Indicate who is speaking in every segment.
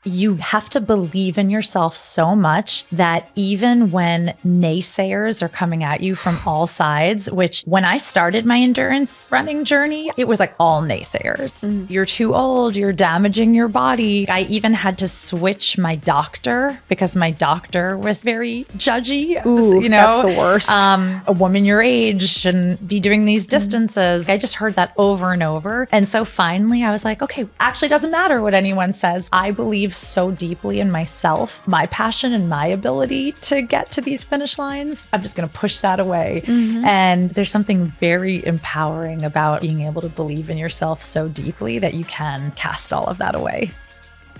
Speaker 1: You have to believe in yourself so much that even when naysayers are coming at you from all sides, which when I started my endurance running journey, it was like all naysayers. You're too old, you're damaging your body. I even had to switch my doctor because my doctor was very judgy.
Speaker 2: Ooh, that's the worst.
Speaker 1: A woman your age shouldn't be doing these distances. I just heard that over and over. And so finally I was like, okay, actually it doesn't matter what anyone says. I believe so deeply in myself, my passion and my ability to get to these finish lines. I'm just going to push that away. And there's something very empowering about being able to believe in yourself so deeply that you can cast all of that away.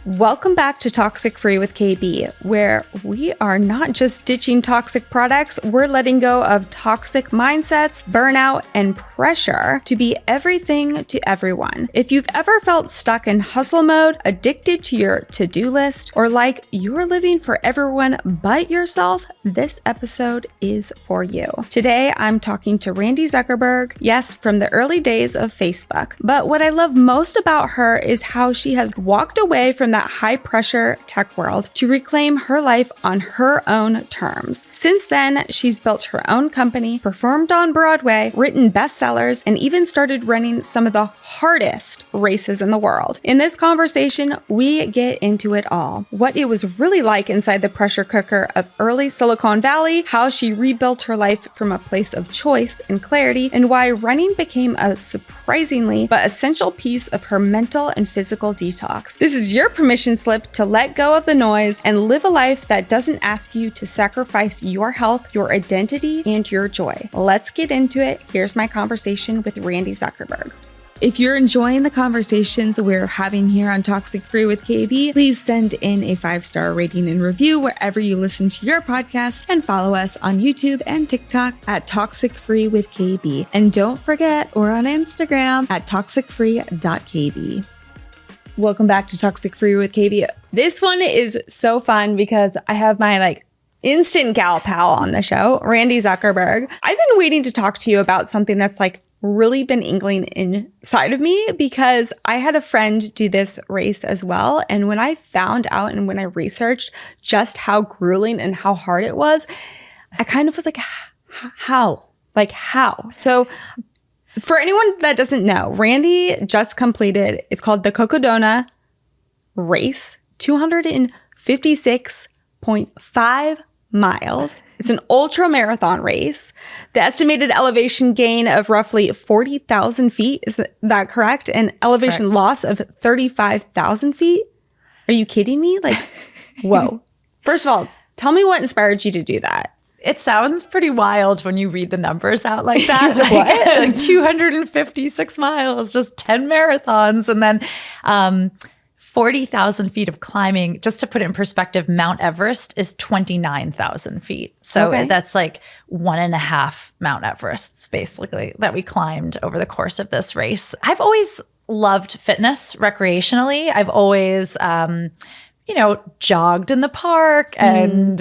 Speaker 2: Welcome back to Toxic-Free with KB, where we are not just ditching toxic products, we're letting go of toxic mindsets, burnout, and pressure to be everything to everyone. If you've ever felt stuck in hustle mode, addicted to your to-do list, or like you're living for everyone but yourself, this episode is for you. Today, I'm talking to Randi Zuckerberg, yes, from the early days of Facebook. But what I love most about her is how she has walked away from that high pressure tech world to reclaim her life on her own terms. Since then, she's built her own company, performed on Broadway, written bestsellers, and even started running some of the hardest races in the world. In this conversation, we get into it all. What it was really like inside the pressure cooker of early Silicon Valley, how she rebuilt her life from a place of choice and clarity, and why running became a surprisingly but essential piece of her mental and physical detox. This is your permission slip to let go of the noise and live a life that doesn't ask you to sacrifice your health, your identity, and your joy. Let's get into it. Here's my conversation with Randi Zuckerberg. If you're enjoying the conversations we're having here on Toxic-Free with KB, please send in a 5-star rating and review wherever you listen to your podcasts, and follow us on YouTube and TikTok at Toxic-Free with KB. And don't forget, we're on Instagram at toxicfree.kb. Welcome back to Toxic-Free with KB. This one is so fun because I have my instant gal pal on the show, Randi Zuckerberg. I've been waiting to talk to you about something that's really been ingling inside of me, because I had a friend do this race as well. And when I found out and when I researched just how grueling and how hard it was, I kind of was like, how? How? So for anyone that doesn't know, Randi just completed, it's called the Cocodona race, 256.5 miles. It's an ultra marathon race. The estimated elevation gain of roughly 40,000 feet, is that correct? And elevation loss of 35,000 feet? Are you kidding me? Whoa. First of all, tell me what inspired you to do that.
Speaker 1: It sounds pretty wild when you read the numbers out like that. What? 256 miles, just 10 marathons, and then 40,000 feet of climbing. Just to put it in perspective, Mount Everest is 29,000 feet. So that's 1.5 Mount Everests, basically, that we climbed over the course of this race. I've always loved fitness recreationally. I've always jogged in the park and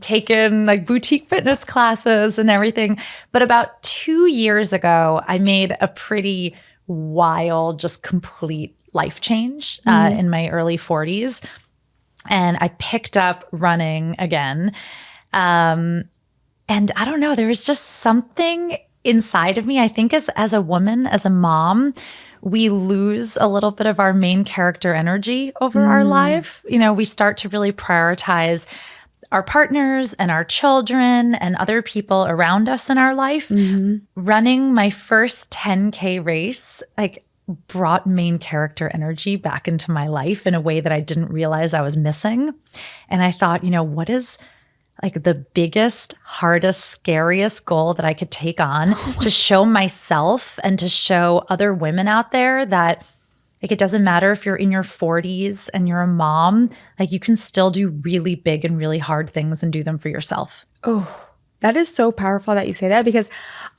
Speaker 1: taken boutique fitness classes and everything. But about 2 years ago, I made a pretty wild, just complete life change in my early 40s. And I picked up running again. And I don't know, there was just something inside of me. I think as a woman, as a mom, we lose a little bit of our main character energy over our life. We start to really prioritize our partners and our children and other people around us in our life. Running my first 10K race, brought main character energy back into my life in a way that I didn't realize I was missing. And I thought, what is the biggest, hardest, scariest goal that I could take on to show myself and to show other women out there that it doesn't matter if you're in your 40s and you're a mom, you can still do really big and really hard things and do them for yourself.
Speaker 2: Oh, that is so powerful that you say that, because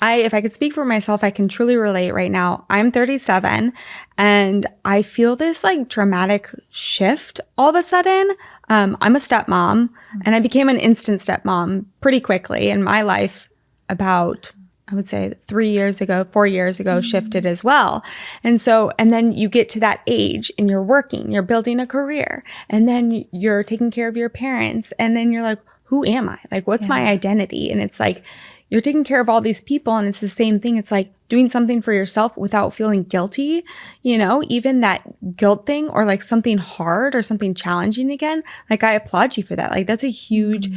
Speaker 2: if I could speak for myself, I can truly relate right now. I'm 37 and I feel this dramatic shift all of a sudden. I'm a stepmom and I became an instant stepmom pretty quickly in my life about I would say 4 years ago, shifted as well. And then you get to that age and you're working, you're building a career, and then you're taking care of your parents. And then you're like, who am I? Like, what's my identity? And it's like, you're taking care of all these people. And it's the same thing. It's like doing something for yourself without feeling guilty, even that guilt thing, or like something hard or something challenging again. Like, I applaud you for that. Like, that's a huge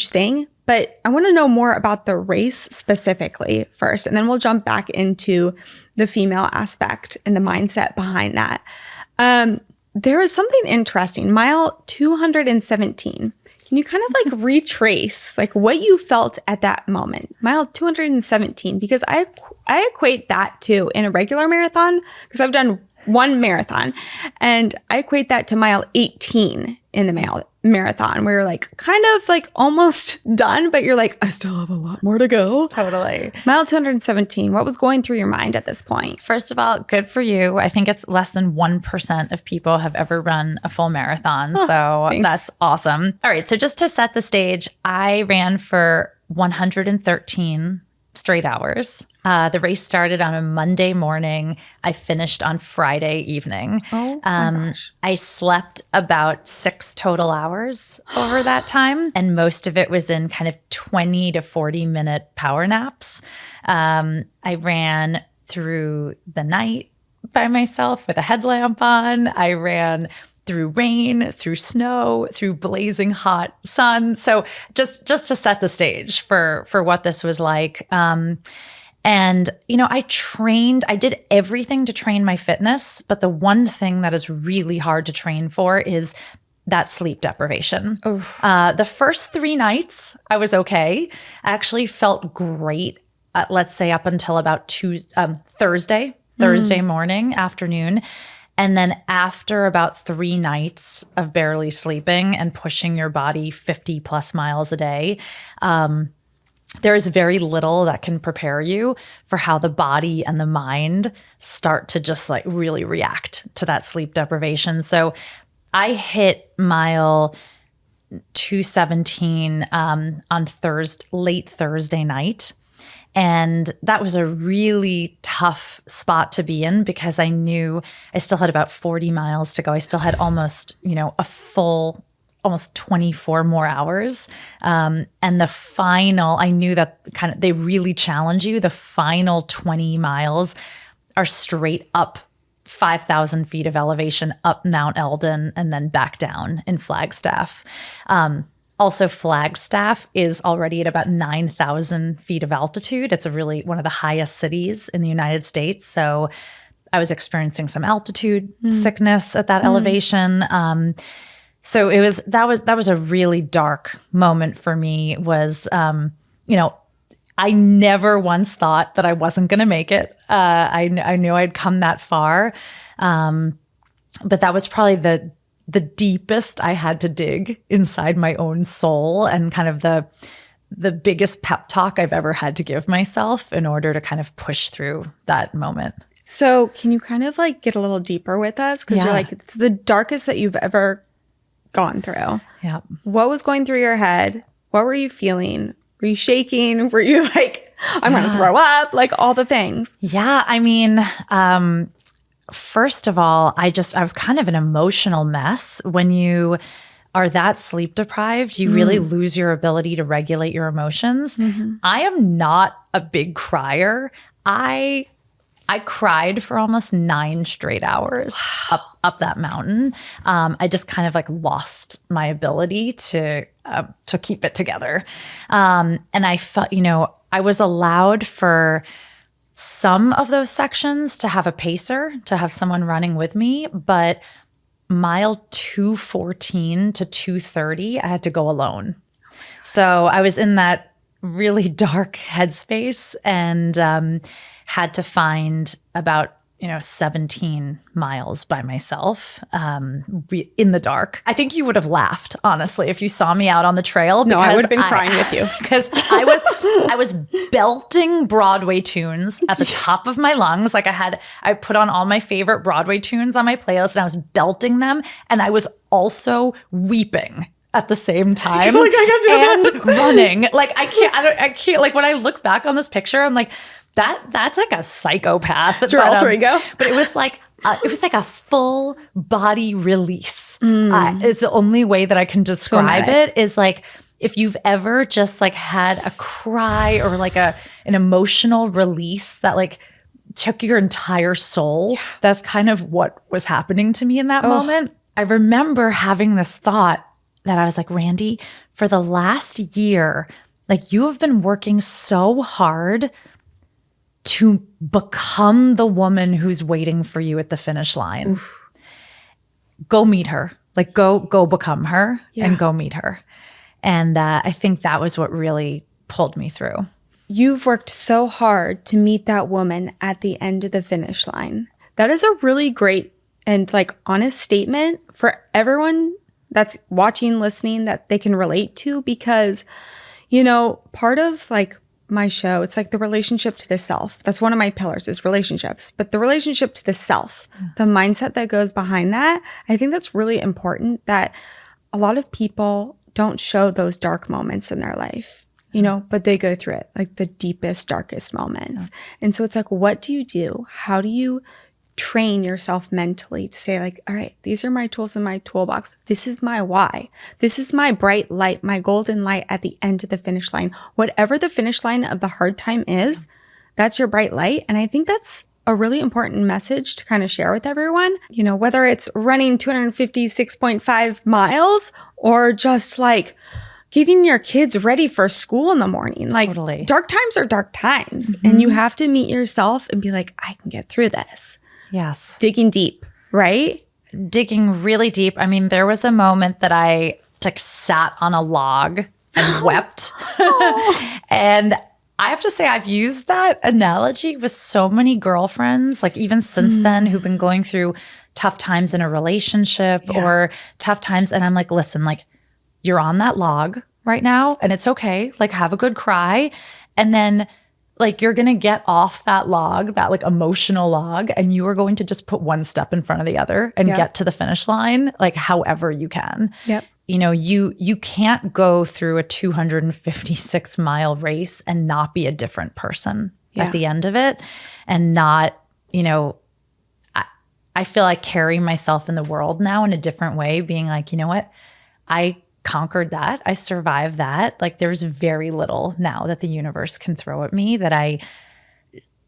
Speaker 2: thing. But I want to know more about the race specifically first, and then we'll jump back into the female aspect and the mindset behind that. There is something interesting. Mile 217. Can you kind of like retrace like what you felt at that moment? Mile 217, because I equate that to in a regular marathon, because I've done one marathon, and I equate that to mile 18 in the marathon, where you're like kind of like almost done, but you're like, I still have a lot more to go.
Speaker 1: Totally.
Speaker 2: Mile 217, what was going through your mind at this point?
Speaker 1: First of all, good for you. I think it's less than 1% of people have ever run a full marathon. So
Speaker 2: thanks.
Speaker 1: That's awesome. All right. So just to set the stage, I ran for 113 straight hours. The race started on a Monday morning. I finished on Friday evening.
Speaker 2: Oh my gosh.
Speaker 1: I slept about 6 total hours over that time. And most of it was in kind of 20 to 40 minute power naps. I ran through the night by myself with a headlamp on. I ran through rain, through snow, through blazing hot sun. So just to set the stage for what this was like. And, I did everything to train my fitness, but the one thing that is really hard to train for is that sleep deprivation. The first 3 nights, I was okay. I actually felt great, let's say up until about Thursday morning, afternoon. And then after about 3 nights of barely sleeping and pushing your body 50 plus miles a day, there is very little that can prepare you for how the body and the mind start to just like really react to that sleep deprivation. So I hit mile 217 on late Thursday night. And that was a really tough spot to be in, because I knew I still had about 40 miles to go. I still had almost, a full almost 24 more hours. And the final, I knew that they really challenge you. The final 20 miles are straight up 5,000 feet of elevation up Mount Eldon and then back down in Flagstaff. Also, Flagstaff is already at about 9,000 feet of altitude. It's one of the highest cities in the United States. So I was experiencing some altitude sickness at that elevation. So that was a really dark moment for me. I never once thought that I wasn't going to make it. I knew I'd come that far. But that was probably the deepest I had to dig inside my own soul, and kind of the biggest pep talk I've ever had to give myself in order to kind of push through that moment.
Speaker 2: So can you kind of like get a little deeper with us? Because you're like, it's the darkest that you've ever gone through.
Speaker 1: Yeah.
Speaker 2: What was going through your head? What were you feeling? Were you shaking? Were you like, I'm going to throw up? Like all the things.
Speaker 1: Yeah. I mean, first of all, I was kind of an emotional mess. When you are that sleep deprived, you really lose your ability to regulate your emotions. I am not a big crier. I cried for almost 9 straight hours up that mountain. I just kind of like lost my ability to keep it together. And I felt, I was allowed for some of those sections to have a pacer, to have someone running with me, but mile 214 to 230, I had to go alone. So I was in that really dark headspace and had to find about 17 miles by myself in the dark. I think you would have laughed, honestly, if you saw me out on the trail.
Speaker 2: No, I would have been crying with you.
Speaker 1: Because I was belting Broadway tunes at the top of my lungs. Like I put on all my favorite Broadway tunes on my playlist, and I was belting them. And I was also weeping at the same time
Speaker 2: Like, I
Speaker 1: and running. Like I can't, like when I look back on this picture, I'm like, that's like a psychopath.
Speaker 2: It's your alter ego.
Speaker 1: But it was like a full body release. Is the only way that I can describe it. Is like, if you've ever just like had a cry or like an emotional release that like took your entire soul, that's kind of what was happening to me in that moment. I remember having this thought that I was like, Randi, for the last year, like you have been working so hard to become the woman who's waiting for you at the finish line. Go meet her. Like go become her and go meet her. And I think that was what really pulled me through.
Speaker 2: You've worked so hard to meet that woman at the end of the finish line. That is a really great and like honest statement for everyone that's watching, listening, that they can relate to, because, you know, part of like my show, it's like the relationship to the self. That's one of my pillars, is relationships. But the relationship to the self, the mindset that goes behind that, I think that's really important, that a lot of people don't show those dark moments in their life, you know, but they go through it, like the deepest, darkest moments. And so it's like, what do you do? How do you train yourself mentally to say like, all right, these are my tools in my toolbox. This is my why. This is my bright light, my golden light at the end of the finish line. Whatever the finish line of the hard time is, that's your bright light. And I think that's a really important message to kind of share with everyone, you know, whether it's running 256.5 miles or just like getting your kids ready for school in the morning. Like dark times are dark times, and you have to meet yourself and be like, I can get through this.
Speaker 1: Yes.
Speaker 2: Digging deep, right?
Speaker 1: Digging really deep. I mean, there was a moment that I like sat on a log and wept. And I have to say, I've used that analogy with so many girlfriends, like even since then, who've been going through tough times in a relationship or tough times. And I'm like, listen, like you're on that log right now and it's okay. Like have a good cry. And then like you're going to get off that log, that like emotional log, and you are going to just put one step in front of the other and get to the finish line, like however you can. You know, you can't go through a 256-mile race and not be a different person at the end of it, and not, you know, I feel like carrying myself in the world now in a different way, being like, you know what, I conquered that. I survived that. Like there's very little now that the universe can throw at me that I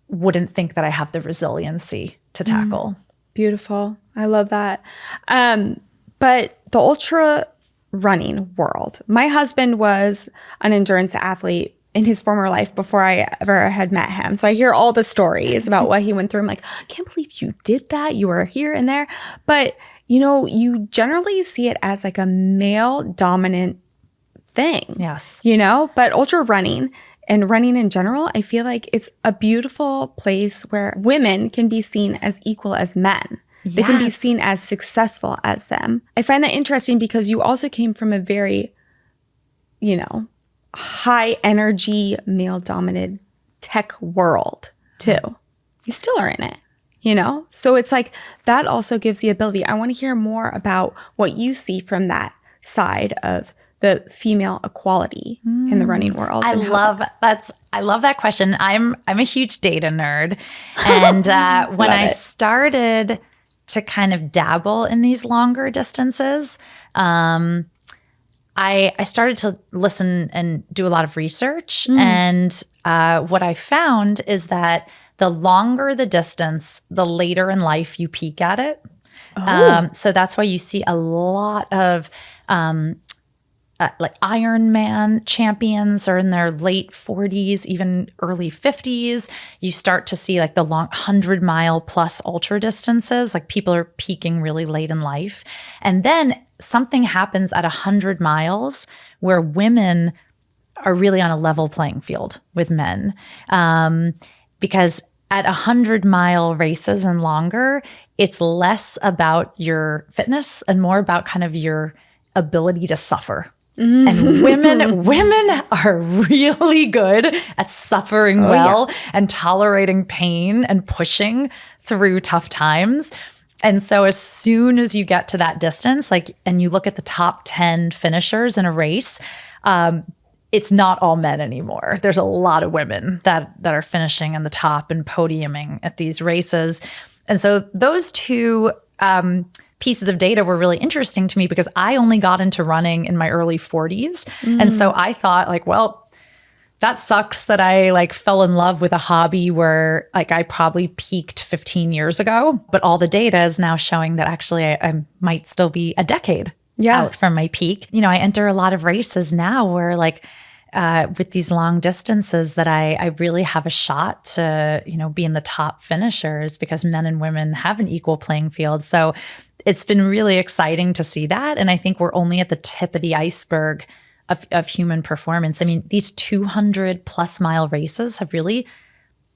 Speaker 1: wouldn't think that I have the resiliency to tackle.
Speaker 2: Beautiful. I love that. But the ultra running world, my husband was an endurance athlete in his former life before I ever had met him. So I hear all the stories about what he went through. I'm like, I can't believe you did that. You were here and there. But you know, you generally see it as like a male dominant thing. Yes. You know, but ultra running and running in general, I feel like it's a beautiful place where women can be seen as equal as men. Yes. They can be seen as successful as them. I find that interesting because you also came from a very, you know, high energy, male dominated tech world too. You still are in it. You know, so it's like that also gives the ability. I want to hear more about what you see from that side of the female equality in the running world.
Speaker 1: I love that question. I'm a huge data nerd, and when I started to kind of dabble in these longer distances, I started to listen and do a lot of research, and what I found is that the longer the distance, the later in life you peak at it. So that's why you see a lot of like Ironman champions are in their late 40s, even early 50s. You start to see like the long 100-mile plus ultra distances, like people are peaking really late in life. And then something happens at 100 miles where women are really on a level playing field with men. Because at 100-mile races and longer, it's less about your fitness and more about kind of your ability to suffer. And women are really good at suffering and tolerating pain and pushing through tough times. And so as soon as you get to that distance, like, and you look at the top 10 finishers in a race, it's not all men anymore. There's a lot of women that are finishing in the top and podiuming at these races. And so those two pieces of data were really interesting to me because I only got into running in my early 40s. And so I thought like, well, that sucks that I like fell in love with a hobby where like I probably peaked 15 years ago, but all the data is now showing that actually I might still be a decade out from my peak. You know, I enter a lot of races now where like with these long distances that I really have a shot to, you know, be in the top finishers because men and women have an equal playing field. So it's been really exciting to see that. And I think we're only at the tip of the iceberg of human performance. I mean, these 200 plus mile races have really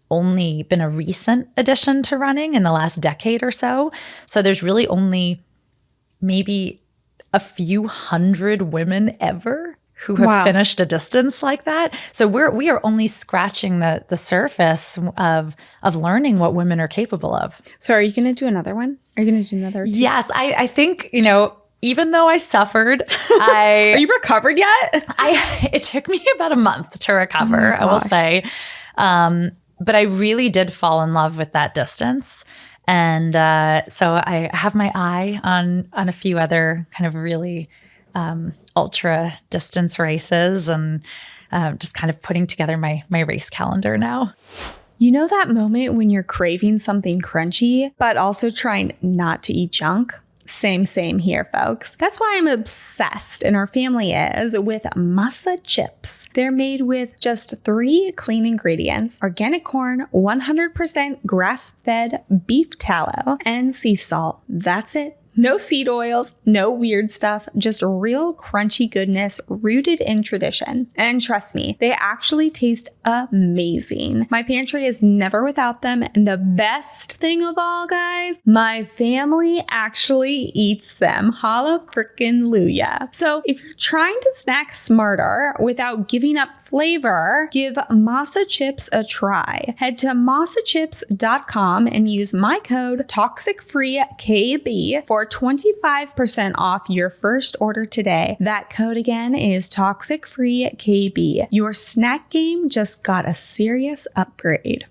Speaker 1: only been a recent addition to running in the last decade or so. So there's really only maybe a few hundred women ever who have finished a distance like that. So we are only scratching the surface of learning what women are capable of.
Speaker 2: So are you going to do another one? Are you going to do another two?
Speaker 1: Yes, I think, you know, even though I suffered,
Speaker 2: Are you recovered yet?
Speaker 1: It took me about a month to recover, I will say. But I really did fall in love with that distance. And so I have my eye on a few other kind of really ultra distance races and just kind of putting together my race calendar now.
Speaker 2: You know that moment when you're craving something crunchy, but also trying not to eat junk? Same here, folks. That's why I'm obsessed, and our family is, with masa chips. They're made with just 3 clean ingredients: organic corn, 100% grass-fed beef tallow, and sea salt. That's it. No seed oils, no weird stuff, just real crunchy goodness rooted in tradition. And trust me, they actually taste amazing. My pantry is never without them. And the best thing of all, guys, my family actually eats them. Holla frickin' Luya. So if you're trying to snack smarter without giving up flavor, give masa chips a try. Head to masachips.com and use my code ToxicFreeKB for 25% off your first order today. That code again is ToxicFreeKB. Your snack game just got a serious upgrade.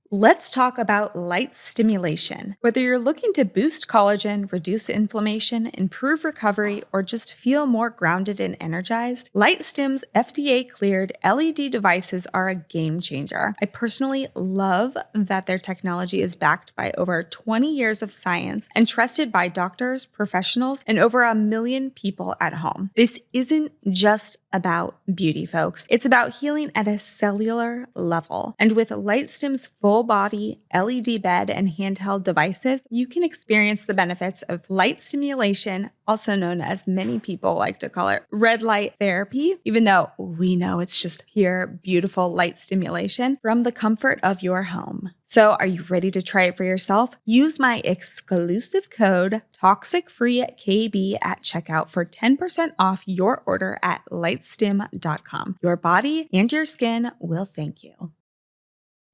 Speaker 2: Let's talk about light stimulation. Whether you're looking to boost collagen, reduce inflammation, improve recovery, or just feel more grounded and energized, LightStim's FDA-cleared LED devices are a game changer. I personally love that their technology is backed by over 20 years of science and trusted by doctors, professionals, and over 1 million people at home. This isn't just about beauty, folks. It's about healing at a cellular level. And with LightStim's full body LED bed and handheld devices, you can experience the benefits of light stimulation, also known as many people like to call it red light therapy, even though we know it's just pure, beautiful light stimulation from the comfort of your home. So are you ready to try it for yourself? Use my exclusive code ToxicFreeKB at checkout for 10% off your order at lightstim.com. Your body and your skin will thank you.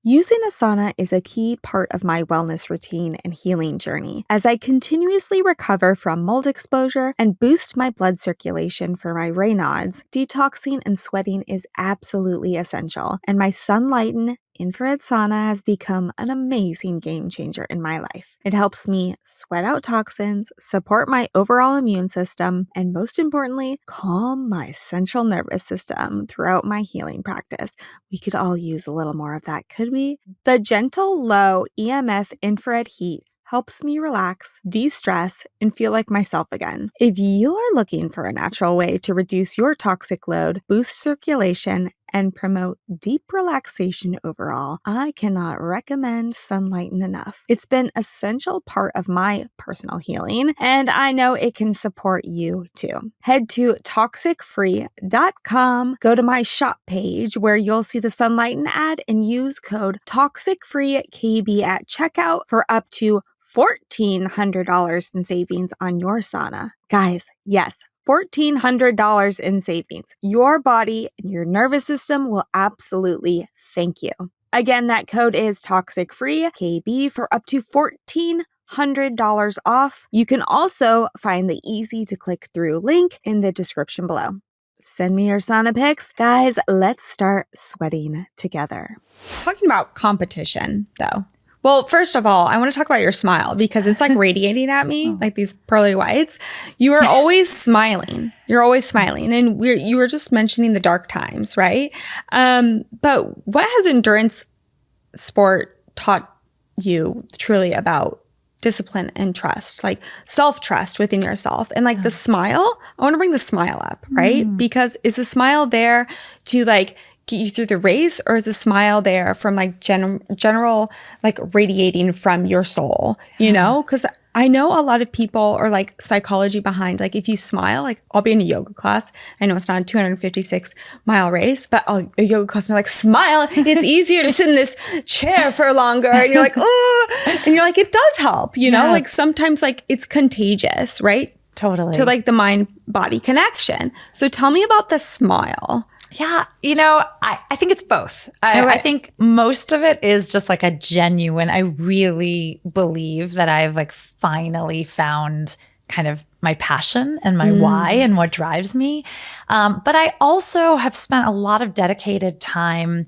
Speaker 2: Using a sauna is a key part of my wellness routine and healing journey as I continuously recover from mold exposure and boost my blood circulation for my Raynaud's. Detoxing and sweating is absolutely essential, and my Sunlighten infrared sauna has become an amazing game changer in my life. It helps me sweat out toxins, support my overall immune system, and most importantly, calm my central nervous system throughout my healing practice. We could all use a little more of that, could we? The gentle, low EMF infrared heat helps me relax, de-stress, and feel like myself again. If you are looking for a natural way to reduce your toxic load, boost circulation, and promote deep relaxation overall, I cannot recommend Sunlighten enough. It's been an essential part of my personal healing, and I know it can support you too. Head to toxicfree.com, go to my shop page where you'll see the Sunlighten ad, and use code ToxicFreeKB at checkout for up to $1,400 in savings on your sauna. Guys, yes, $1,400 in savings. Your body and your nervous system will absolutely thank you. Again, that code is ToxicFreeKB for up to $1,400 $100 off. You can also find the easy to click through link in the description below. Send me your sauna pics. Guys, let's start sweating together. Talking about competition, though. Well, first of all, I want to talk about your smile because it's like radiating at me, like these pearly whites. You are always smiling. You're always smiling. And you were just mentioning the dark times, right? But what has endurance sport taught you truly about discipline and trust, like self-trust within yourself? And like the smile, I want to bring the smile up, right? Because is the smile there to like get you through the race, or is a smile there from like general like radiating from your soul, you know? Because I know a lot of people are like psychology behind, like if you smile, like I'll be in a yoga class. I know it's not a 256-mile race, but a yoga class and they're like, smile. It's easier to sit in this chair for longer. And you're like, oh, and you're like, it does help, you know? Like sometimes like it's contagious, right?
Speaker 1: Totally.
Speaker 2: To like the mind-body connection. So tell me about the smile.
Speaker 1: Yeah, you know, I think it's both. I think most of it is just like a genuine, I really believe that I've like finally found kind of my passion and my why and what drives me. But I also have spent a lot of dedicated time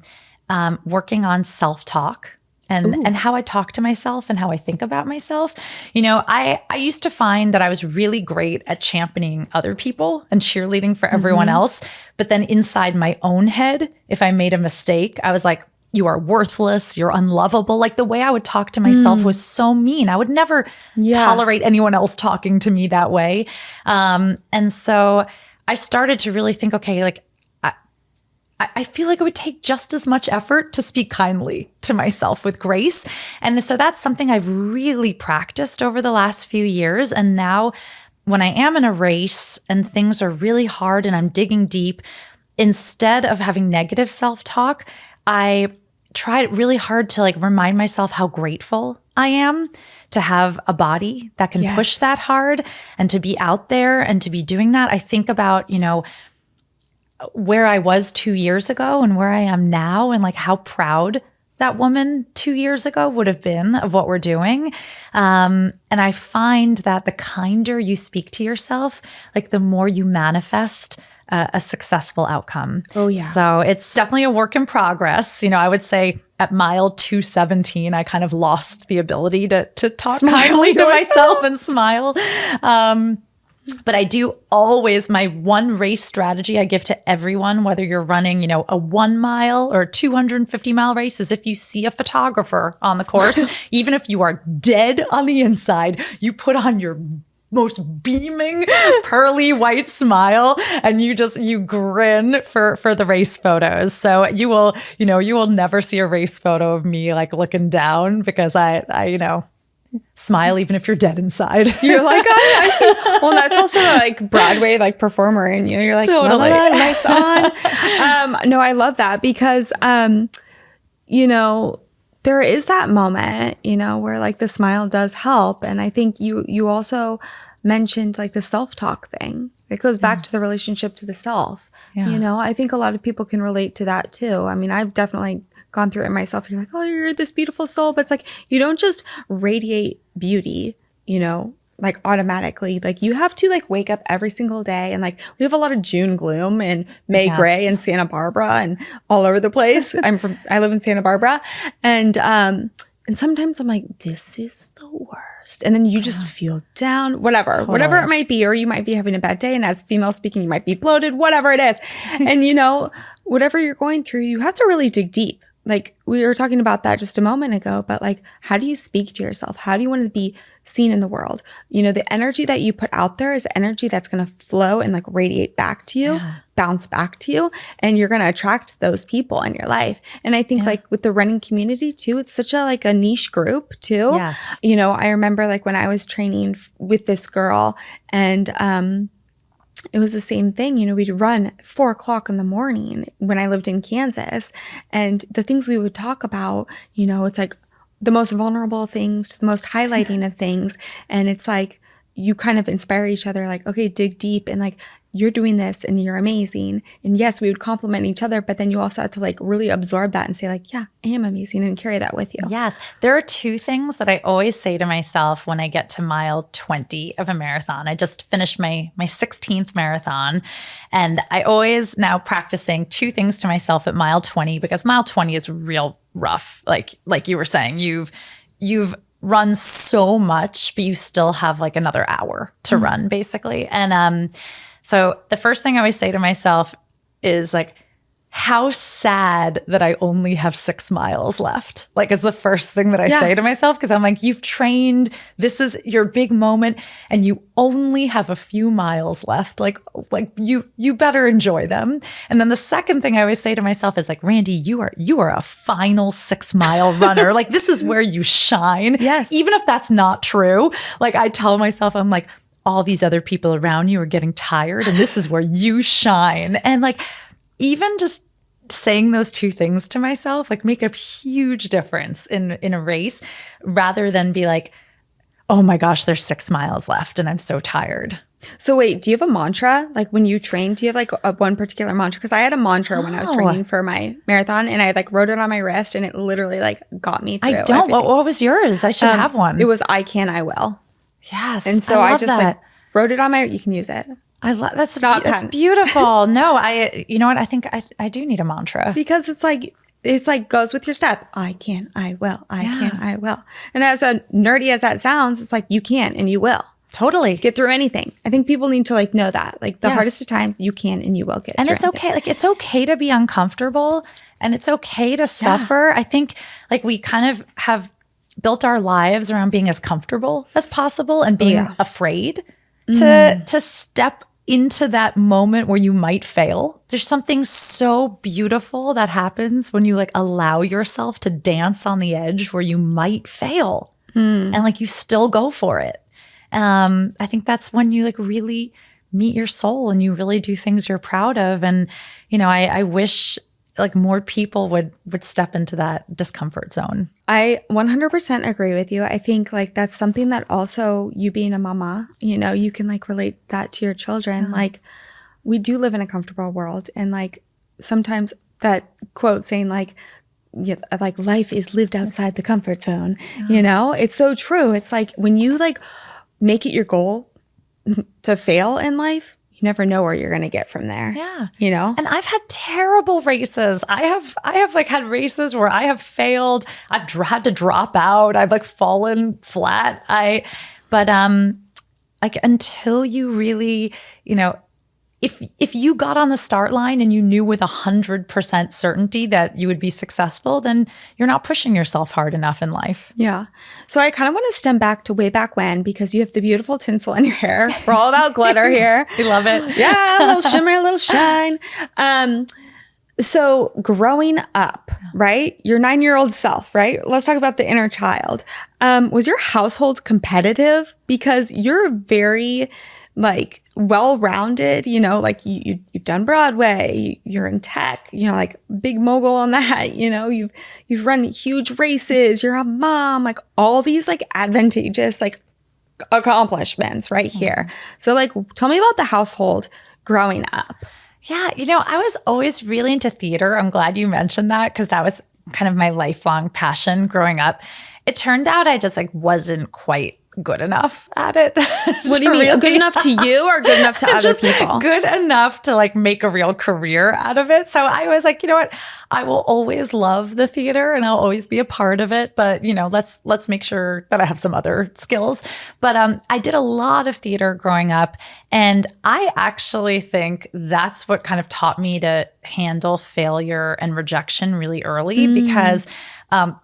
Speaker 1: working on self-talk. And how I talk to myself and how I think about myself. You know, I used to find that I was really great at championing other people and cheerleading for everyone else. But then inside my own head, if I made a mistake, I was like, you are worthless, you're unlovable. Like the way I would talk to myself was so mean. I would never tolerate anyone else talking to me that way. And so I started to really think, okay, like, I feel like it would take just as much effort to speak kindly to myself with grace. And so that's something I've really practiced over the last few years. And now when I am in a race and things are really hard and I'm digging deep, instead of having negative self-talk, I try really hard to like remind myself how grateful I am to have a body that can push that hard and to be out there and to be doing that. I think about, you know, where I was 2 years ago and where I am now, and like how proud that woman 2 years ago would have been of what we're doing. And I find that the kinder you speak to yourself, like the more you manifest a successful outcome. Oh yeah. So it's definitely a work in progress. You know, I would say at mile 217, I kind of lost the ability to talk kindly to myself and smile. But I do always, my one race strategy I give to everyone, whether you're running, you know, a 1 mile or 250-mile race, is if you see a photographer on the course, even if you are dead on the inside, you put on your most beaming, pearly white smile and you grin for the race photos. So you will never see a race photo of me like looking down, because I you know, smile even if you're dead inside. You're like, oh, I see.
Speaker 2: Well, that's also like Broadway, like performer in you. You're like,
Speaker 1: totally.
Speaker 2: La, la, la, lights on. No, I love that because, you know, there is that moment, you know, where like the smile does help. And I think you also mentioned like the self-talk thing. It goes back to the relationship to the self. Yeah. You know, I think a lot of people can relate to that too. I mean, I've definitely gone through it myself. You're like, oh, you're this beautiful soul. But it's like, you don't just radiate beauty, you know, like automatically. Like you have to like wake up every single day. And like, we have a lot of June gloom and May gray and Santa Barbara and all over the place. I live in Santa Barbara. And sometimes I'm like, this is the worst. And then you just feel down, whatever it might be, or you might be having a bad day. And as female speaking, you might be bloated, whatever it is. And you know, whatever you're going through, you have to really dig deep. Like we were talking about that just a moment ago, but like, how do you speak to yourself? How do you want to be seen in the world? You know, the energy that you put out there is energy that's going to flow and like radiate back to you, bounce back to you, and you're going to attract those people in your life. And I think like with the running community too, it's such a niche group too. Yes. You know, I remember like when I was training with this girl and, it was the same thing. You know, we'd run 4 o'clock in the morning when I lived in Kansas, and the things we would talk about, you know, it's like the most vulnerable things to the most highlighting of things. And it's like, you kind of inspire each other, like, okay, dig deep. And like, you're doing this and you're amazing. And yes, we would compliment each other, but then you also had to like really absorb that and say like, yeah, I am amazing, and carry that with you.
Speaker 1: Yes. There are two things that I always say to myself when I get to mile 20 of a marathon. I just finished my 16th marathon, and I always now practicing two things to myself at mile 20, because mile 20 is real rough. Like you were saying, you've run so much, but you still have like another hour to run basically. And so the first thing I always say to myself is like, how sad that I only have 6 miles left. Like is the first thing that I say to myself, because I'm like, you've trained, this is your big moment, and you only have a few miles left. Like you better enjoy them. And then the second thing I always say to myself is like, Randi, you are a final 6-mile runner. Like this is where you shine.
Speaker 2: Yes.
Speaker 1: Even if that's not true. Like I tell myself, I'm like, all these other people around you are getting tired, and this is where you shine. And like, even just saying those two things to myself, like make a huge difference in a race, rather than be like, oh my gosh, there's 6 miles left and I'm so tired.
Speaker 2: So wait, do you have a mantra? Like when you train, do you have like one particular mantra? Because I had a mantra when I was training for my marathon, and I like wrote it on my wrist, and it literally like got me through
Speaker 1: I don't. What was yours? I should have one.
Speaker 2: It was I can, I will.
Speaker 1: Yes.
Speaker 2: And so I just like wrote it on my, you can use it.
Speaker 1: I love that's beautiful. No, you know what? I think I do need a mantra,
Speaker 2: because it's like goes with your step. I can, I will. I can, I will. And as nerdy as that sounds, it's like you can and you will.
Speaker 1: Totally.
Speaker 2: Get through anything. I think people need to like know that. Like the hardest of times, you can and you will get through.
Speaker 1: And it's okay. Like it's okay to be uncomfortable, and it's okay to suffer. I think like we kind of have built our lives around being as comfortable as possible, and being afraid to step into that moment where you might fail. There's something so beautiful that happens when you like allow yourself to dance on the edge where you might fail, and like you still go for it. I think that's when you like really meet your soul and you really do things you're proud of. And, you know, I wish like more people would step into that discomfort zone.
Speaker 2: I 100% agree with you. I think like that's something that also, you being a mama, you know, you can like relate that to your children. Like we do live in a comfortable world, and like sometimes that quote saying like life is lived outside the comfort zone, you know, it's so true. It's like when you like make it your goal to fail in life, you never know where you're going to get from there.
Speaker 1: Yeah.
Speaker 2: You know?
Speaker 1: And I've had terrible races. I have like had races where I have failed. I've had to drop out. I've like fallen flat. But like until you really, you know, if you got on the start line and you knew with 100% certainty that you would be successful, then you're not pushing yourself hard enough in life.
Speaker 2: Yeah. So I kind of want to stem back to way back when, because you have the beautiful tinsel in your hair. We're all about glitter here.
Speaker 1: We love it.
Speaker 2: Yeah, a little shimmer, a little shine. So growing up, right? Your 9-year-old self, right? Let's talk about the inner child. Was your household competitive? Because you're very like well-rounded, you know, like you've done Broadway, you're in tech, you know, like big mogul on that, you know, you've run huge races, you're a mom, like all these like advantageous like accomplishments right here. So like, tell me about the household growing up.
Speaker 1: Yeah, you know, I was always really into theater. I'm glad you mentioned that, because that was kind of my lifelong passion growing up. It turned out I just like wasn't quite good enough at it.
Speaker 2: What do you mean? Really? Good enough to you or good enough to other people?
Speaker 1: Good enough to like make a real career out of it. So I was like, you know what? I will always love the theater and I'll always be a part of it. But, you know, let's make sure that I have some other skills. But I did a lot of theater growing up. And I actually think that's what kind of taught me to handle failure and rejection really early, because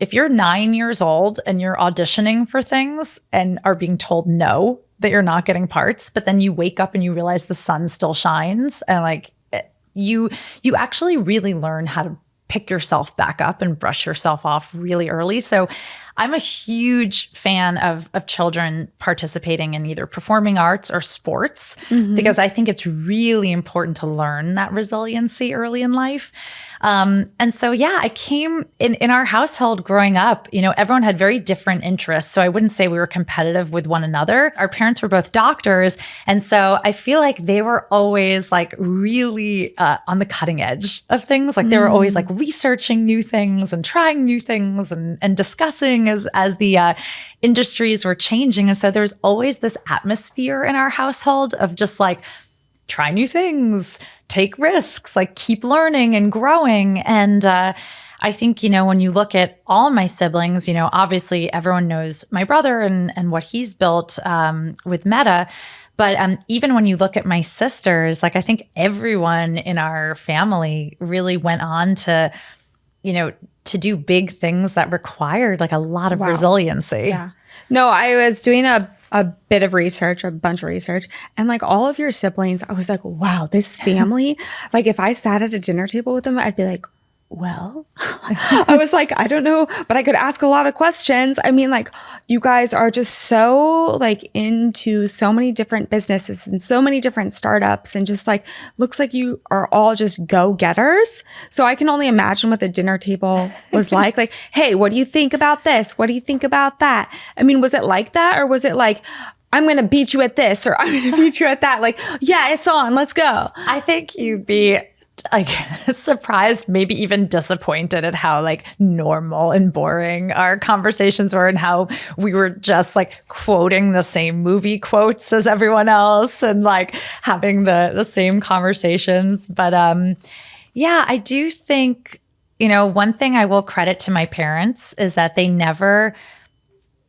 Speaker 1: if you're 9 years old and you're auditioning for things and are being told no, that you're not getting parts, but then you wake up and you realize the sun still shines, and like you actually really learn how to pick yourself back up and brush yourself off really early. So I'm a huge fan of children participating in either performing arts or sports because I think it's really important to learn that resiliency early in life. And so, yeah, I came in our household growing up, everyone had very different interests. So I wouldn't say we were competitive with one another. Our parents were both doctors. And so I feel like they were always like really on the cutting edge of things. Like they were always like researching new things and trying new things and discussing as the industries were changing. And so there was always this atmosphere in our household of just like, try new things, take risks, like keep learning and growing. And I think, when you look at all my siblings, obviously everyone knows my brother and what he's built with Meta. But even when you look at my sisters, like I think everyone in our family really went on to, to do big things that required like a lot of resiliency.
Speaker 2: Yeah. No, I was doing a bit of research, a bunch of research, and like all of your siblings, I was like, wow, this family, like if I sat at a dinner table with them, I'd be like, well, I was like, I don't know, but I could ask a lot of questions. I mean, like you guys are just so like into so many different businesses and so many different startups and just like, looks like you are all just go-getters. So I can only imagine what the dinner table was like. Like, hey, what do you think about this? What do you think about that? I mean, was it like that? Or was it like, I'm going to beat you at this or I'm going to beat you at that? Like, yeah, it's on, let's go.
Speaker 1: I think you'd be like surprised, maybe even disappointed at how like normal and boring our conversations were and how we were just like quoting the same movie quotes as everyone else and like having the same conversations. But yeah, I do think, one thing I will credit to my parents is that they never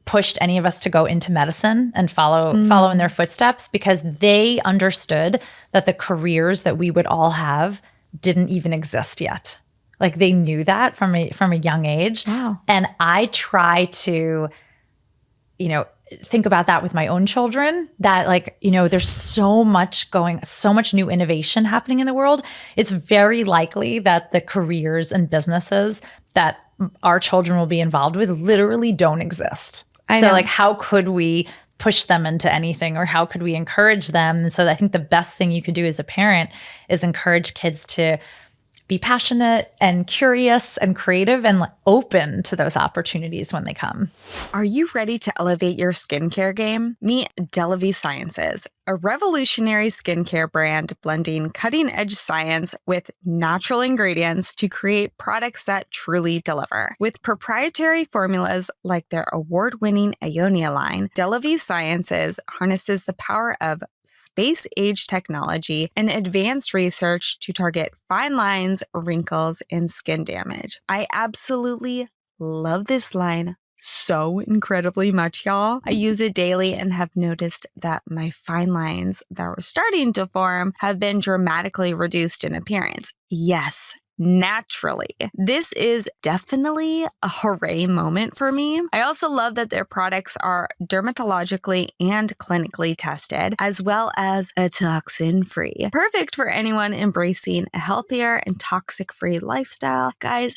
Speaker 1: pushed any of us to go into medicine and follow in their footsteps because they understood that the careers that we would all have didn't even exist yet. Like they knew that from a young age.
Speaker 2: Wow.
Speaker 1: And I try to, think about that with my own children that like, there's so much new innovation happening in the world. It's very likely that the careers and businesses that our children will be involved with literally don't exist. So like, how could we push them into anything or how could we encourage them? And so I think the best thing you could do as a parent is encourage kids to be passionate and curious and creative and open to those opportunities when they come.
Speaker 2: Are you ready to elevate your skincare game? Meet Delavi Sciences, a revolutionary skincare brand blending cutting-edge science with natural ingredients to create products that truly deliver. With proprietary formulas like their award-winning Ionia line, Delavi Sciences harnesses the power of space-age technology and advanced research to target fine lines, wrinkles, and skin damage. I absolutely love this line so incredibly much, y'all. I use it daily and have noticed that my fine lines that were starting to form have been dramatically reduced in appearance. Yes, naturally. This is definitely a hooray moment for me. I also love that their products are dermatologically and clinically tested, as well as a toxin-free. Perfect for anyone embracing a healthier and toxic-free lifestyle. Guys,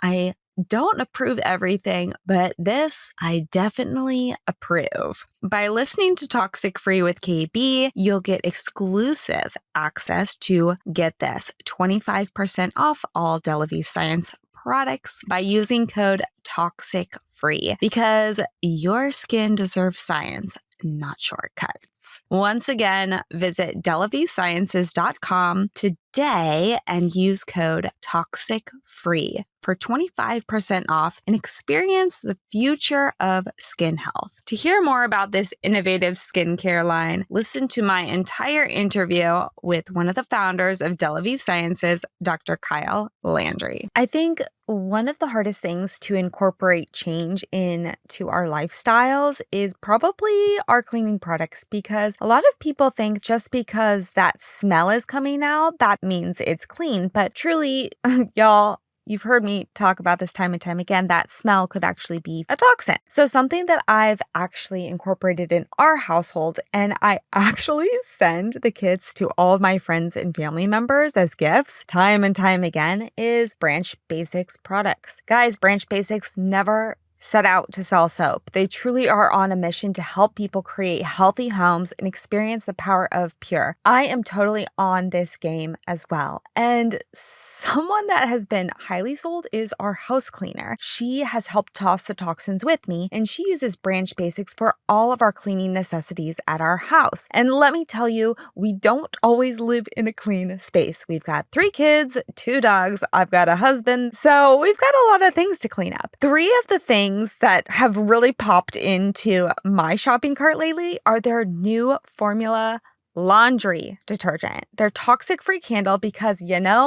Speaker 2: I don't approve everything, but this I definitely approve. By listening to Toxic-Free with KB, you'll get exclusive access to, get this, 25% off all Delavi Science products by using code TOXIC-FREE because your skin deserves science, not shortcuts. Once again, visit delavisciences.com today and use code TOXIC-FREE for 25% off and experience the future of skin health. To hear more about this innovative skincare line, listen to my entire interview with one of the founders of Delavi Sciences, Dr. Kyle Landry. I think one of the hardest things to incorporate change into our lifestyles is probably our cleaning products, because a lot of people think just because that smell is coming out, that means it's clean. But truly, y'all, you've heard me talk about this time and time again, that smell could actually be a toxin. So something that I've actually incorporated in our household, and I actually send the kits to all of my friends and family members as gifts time and time again, is Branch Basics products. Guys, Branch Basics never set out to sell soap. They truly are on a mission to help people create healthy homes and experience the power of pure. I am totally on this game as well. And someone that has been highly sold is our house cleaner. She has helped toss the toxins with me, and she uses Branch Basics for all of our cleaning necessities at our house. And let me tell you, we don't always live in a clean space. We've got 3 kids, 2 dogs, I've got a husband, so we've got a lot of things to clean up. 3 of the things that have really popped into my shopping cart lately are their new formula laundry detergent. Their toxic-free candle, because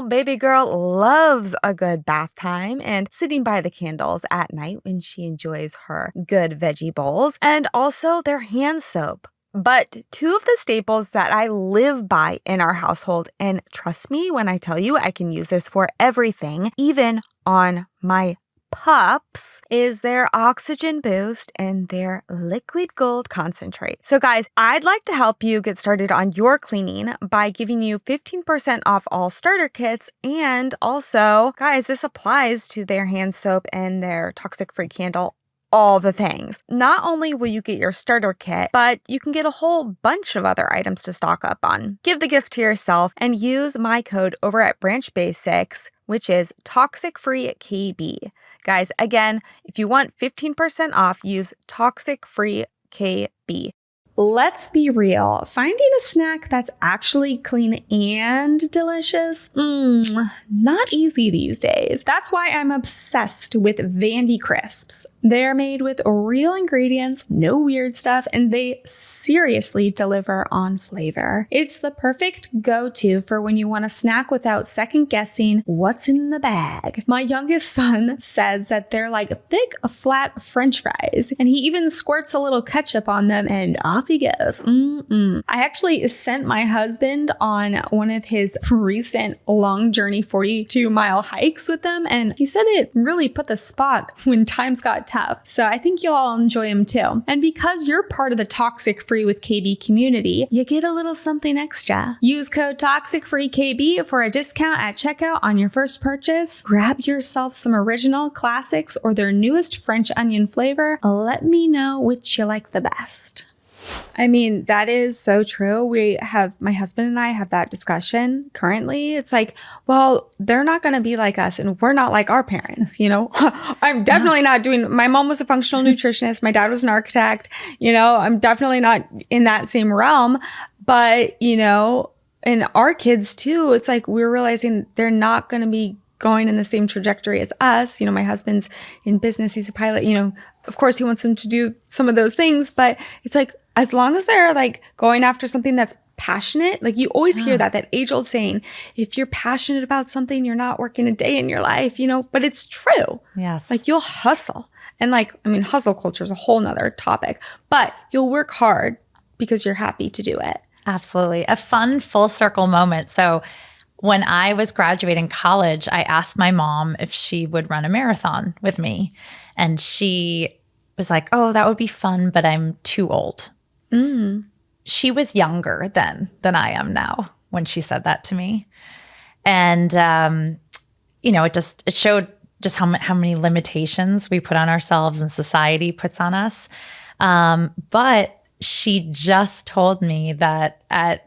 Speaker 2: baby girl loves a good bath time and sitting by the candles at night when she enjoys her good veggie bowls. And also their hand soap. But 2 of the staples that I live by in our household, and trust me when I tell you I can use this for everything, even on my pups, is their oxygen boost and their liquid gold concentrate. So guys, I'd like to help you get started on your cleaning by giving you 15% off all starter kits. And also, guys, this applies to their hand soap and their toxic-free candle. All the things. Not only will you get your starter kit, but you can get a whole bunch of other items to stock up on. Give the gift to yourself and use my code over at Branch Basics, which is Toxic-Free KB. Guys, again, if you want 15% off, use Toxic-Free KB.
Speaker 3: Let's be real. Finding a snack that's actually clean and delicious, not easy these days. That's why I'm obsessed with Vandy Crisps. They're made with real ingredients, no weird stuff, and they seriously deliver on flavor. It's the perfect go-to for when you want a snack without second guessing what's in the bag. My youngest son says that they're like thick, flat French fries, and he even squirts a little ketchup on them and off he goes. I actually sent my husband on one of his recent long journey 42-mile hikes with them, and he said it really put the spot when times got tough. So I think you'll all enjoy them too. And because you're part of the Toxic-Free with KB community, you get a little something extra. Use code Toxic-Free-KB for a discount at checkout on your first purchase. Grab yourself some original classics or their newest French onion flavor. Let me know which you like the best.
Speaker 2: I mean, that is so true. My husband and I have that discussion currently. It's like, well, they're not going to be like us and we're not like our parents, I'm definitely not my mom was a functional nutritionist. My dad was an architect, I'm definitely not in that same realm. But, and our kids too, it's like we're realizing they're not going to be going in the same trajectory as us. My husband's in business. He's a pilot, of course he wants them to do some of those things, but it's like, as long as they're like going after something that's passionate, like you always hear that age-old saying, if you're passionate about something, you're not working a day in your life, but it's true.
Speaker 1: Yes.
Speaker 2: Like you'll hustle. And hustle culture is a whole nother topic, but you'll work hard because you're happy to do it.
Speaker 1: Absolutely. A fun full circle moment. So when I was graduating college, I asked my mom if she would run a marathon with me. And she was like, oh, that would be fun, but I'm too old. She was younger then than I am now when she said that to me. And, it showed just how many limitations we put on ourselves and society puts on us. But she just told me that at,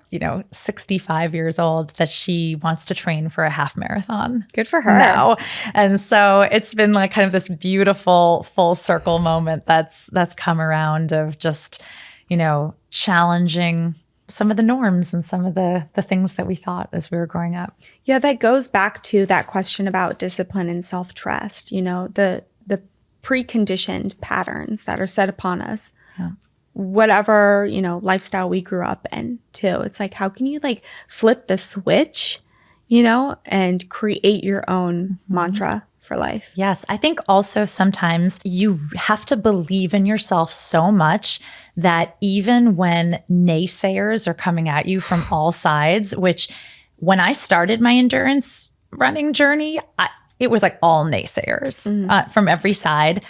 Speaker 1: 65 years old, that she wants to train for a half marathon.
Speaker 2: Good for her.
Speaker 1: Now. And so it's been like kind of this beautiful full circle moment that's come around of just, challenging some of the norms and some of the things that we thought as we were growing up.
Speaker 2: Yeah, that goes back to that question about discipline and self-trust, the preconditioned patterns that are set upon us.
Speaker 1: Yeah.
Speaker 2: Whatever, lifestyle we grew up in too. It's like, how can you flip the switch, and create your own mantra for life?
Speaker 1: Yes. I think also sometimes you have to believe in yourself so much that even when naysayers are coming at you from all sides, which when I started my endurance running journey, it was like all naysayers from every side.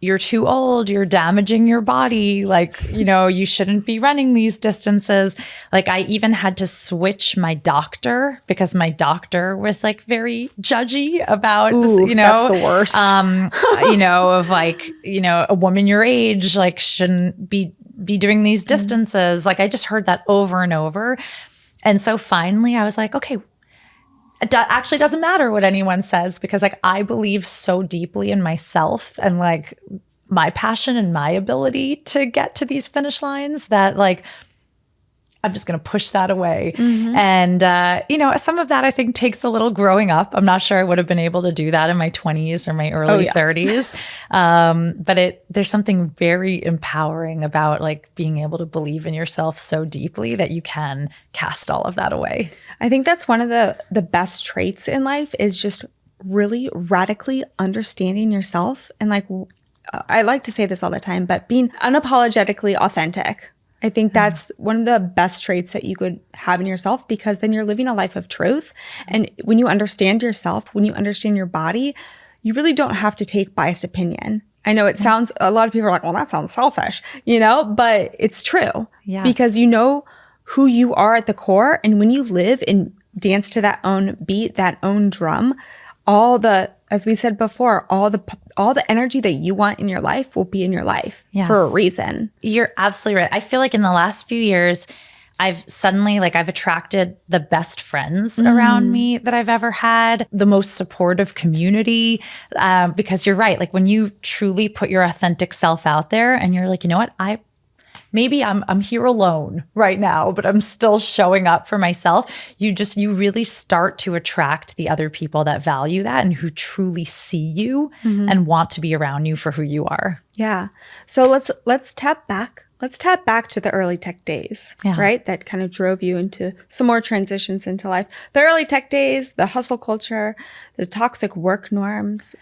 Speaker 1: you're too old, you're damaging your body, like, you shouldn't be running these distances. Like, I even had to switch my doctor because my doctor was like very judgy about,
Speaker 2: that's the worst.
Speaker 1: of like, a woman your age, like, shouldn't be doing these distances. Like, I just heard that over and over. And so finally I was like, okay, it actually doesn't matter what anyone says, because like I believe so deeply in myself and like my passion and my ability to get to these finish lines that like I'm just going to push that away. And, some of that I think takes a little growing up. I'm not sure I would have been able to do that in my 20s or my early 30s. But there's something very empowering about like being able to believe in yourself so deeply that you can cast all of that away.
Speaker 2: I think that's one of the best traits in life, is just really radically understanding yourself. And like, I like to say this all the time, but being unapologetically authentic. I think that's one of the best traits that you could have in yourself, because then you're living a life of truth. And when you understand yourself, when you understand your body, you really don't have to take biased opinion. I know it sounds, a lot of people are like, well, that sounds selfish, but it's true.
Speaker 1: Yes.
Speaker 2: Because you know who you are at the core. And when you live and dance to that own beat, that own drum, as we said before, all the energy that you want in your life will be in your life for a reason.
Speaker 1: You're absolutely right. I feel like in the last few years, I've attracted the best friends around me that I've ever had, the most supportive community, because you're right. Like when you truly put your authentic self out there and you're like, you know what, maybe I'm here alone right now, but I'm still showing up for myself. You really start to attract the other people that value that and who truly see you and want to be around you for who you are.
Speaker 2: Yeah. So let's tap back. Let's tap back to the early tech days, right? That kind of drove you into some more transitions into life. The early tech days, the hustle culture, the toxic work norms.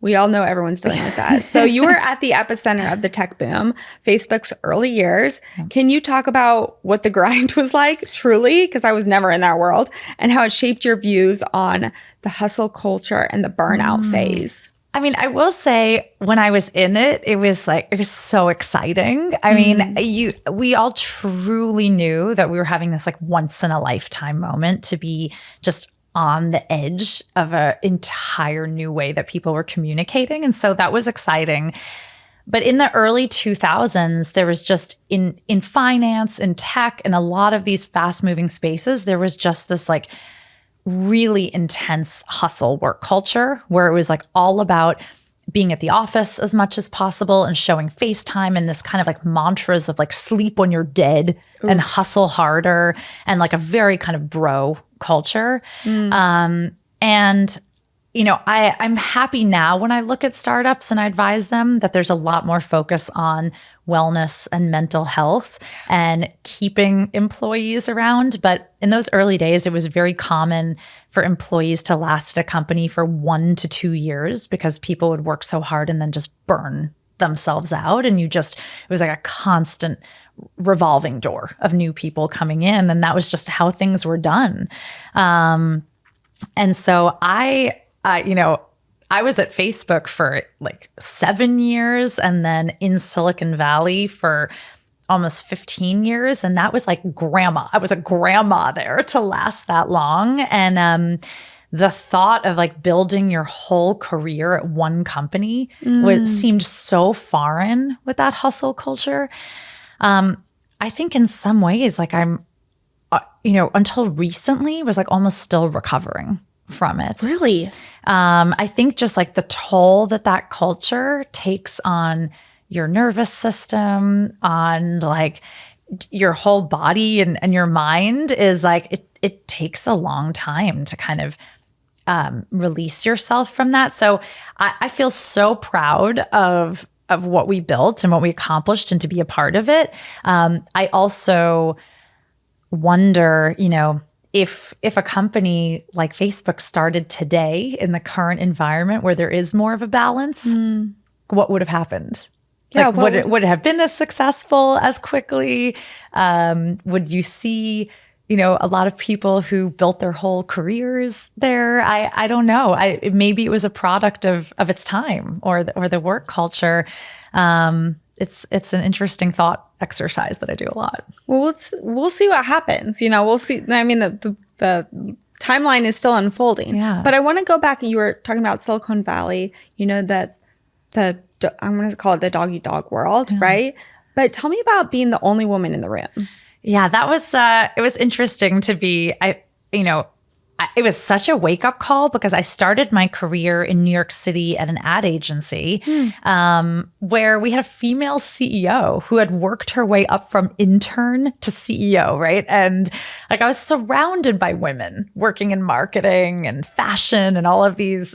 Speaker 2: We all know everyone's dealing with that. So you were at the epicenter of the tech boom, Facebook's early years. Can you talk about what the grind was like, truly? Because I was never in that world, and how it shaped your views on the hustle culture and the burnout phase.
Speaker 1: I mean, I will say when I was in it, it was so exciting. I mean, we all truly knew that we were having this like once in a lifetime moment to be just on the edge of an entire new way that people were communicating. And so that was exciting. But in the early 2000s, there was just in finance, in tech, and a lot of these fast moving spaces, there was just this like really intense hustle work culture where it was like all about being at the office as much as possible and showing FaceTime and this kind of like mantras of like sleep when you're dead and hustle harder and like a very kind of bro culture. And I'm happy now when I look at startups and I advise them that there's a lot more focus on wellness and mental health and keeping employees around. But in those early days, it was very common for employees to last at a company for 1 to 2 years because people would work so hard and then just burn themselves out. And it was like a constant revolving door of new people coming in. And that was just how things were done. And so I was at Facebook for like 7 years and then in Silicon Valley for almost 15 years. And that was like grandma. I was a grandma there to last that long. And the thought of like building your whole career at one company seemed so foreign with that hustle culture. I think in some ways, like I'm, until recently was like almost still recovering from it.
Speaker 2: Really?
Speaker 1: I think just like the toll that culture takes on your nervous system, on like your whole body and your mind is like, it takes a long time to kind of release yourself from that. So I feel so proud of what we built and what we accomplished and to be a part of it. I also wonder, if a company like Facebook started today in the current environment where there is more of a balance, what would have happened?
Speaker 2: Yeah,
Speaker 1: like, would it have been as successful as quickly? Would you see, a lot of people who built their whole careers there. I don't know. Maybe it was a product of its time or the work culture. It's an interesting thought exercise that I do a lot.
Speaker 2: Well, we'll see what happens. We'll see. I mean, the timeline is still unfolding.
Speaker 1: Yeah.
Speaker 2: But I want to go back. You were talking about Silicon Valley. I'm going to call it the dog eat dog world, right? But tell me about being the only woman in the room.
Speaker 1: Yeah, that was it was interesting to be. It was such a wake up call because I started my career in New York City at an ad agency where we had a female CEO who had worked her way up from intern to CEO, right? And like I was surrounded by women working in marketing and fashion and all of these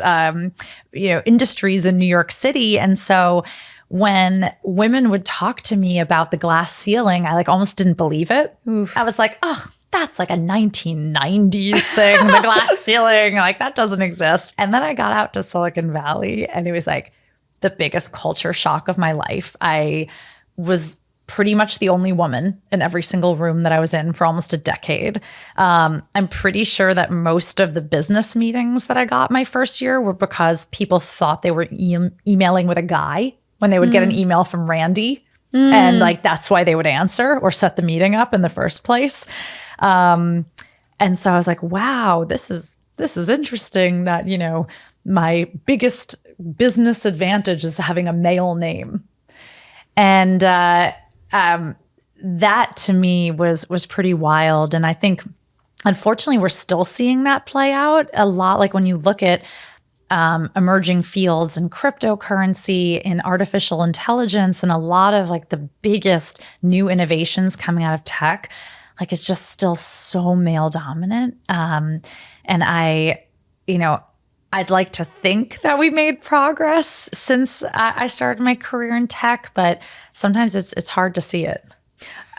Speaker 1: industries in New York City. And so when women would talk to me about the glass ceiling, I like almost didn't believe it. Oof. I was like, oh, that's like a 1990s thing, the glass ceiling, like that doesn't exist. And then I got out to Silicon Valley and it was like the biggest culture shock of my life. I was pretty much the only woman in every single room that I was in for almost a decade. I'm pretty sure that most of the business meetings that I got my first year were because people thought they were emailing with a guy when they would get an email from Randi. And like, that's why they would answer or set the meeting up in the first place. And so I was like, wow, this is interesting that, my biggest business advantage is having a male name. And, that to me was pretty wild. And I think, unfortunately, we're still seeing that play out a lot. Like when you look at emerging fields in cryptocurrency, in artificial intelligence, and a lot of like the biggest new innovations coming out of tech, like it's just still so male dominant. And I'd like to think that we made progress since I started my career in tech, but sometimes it's hard to see it.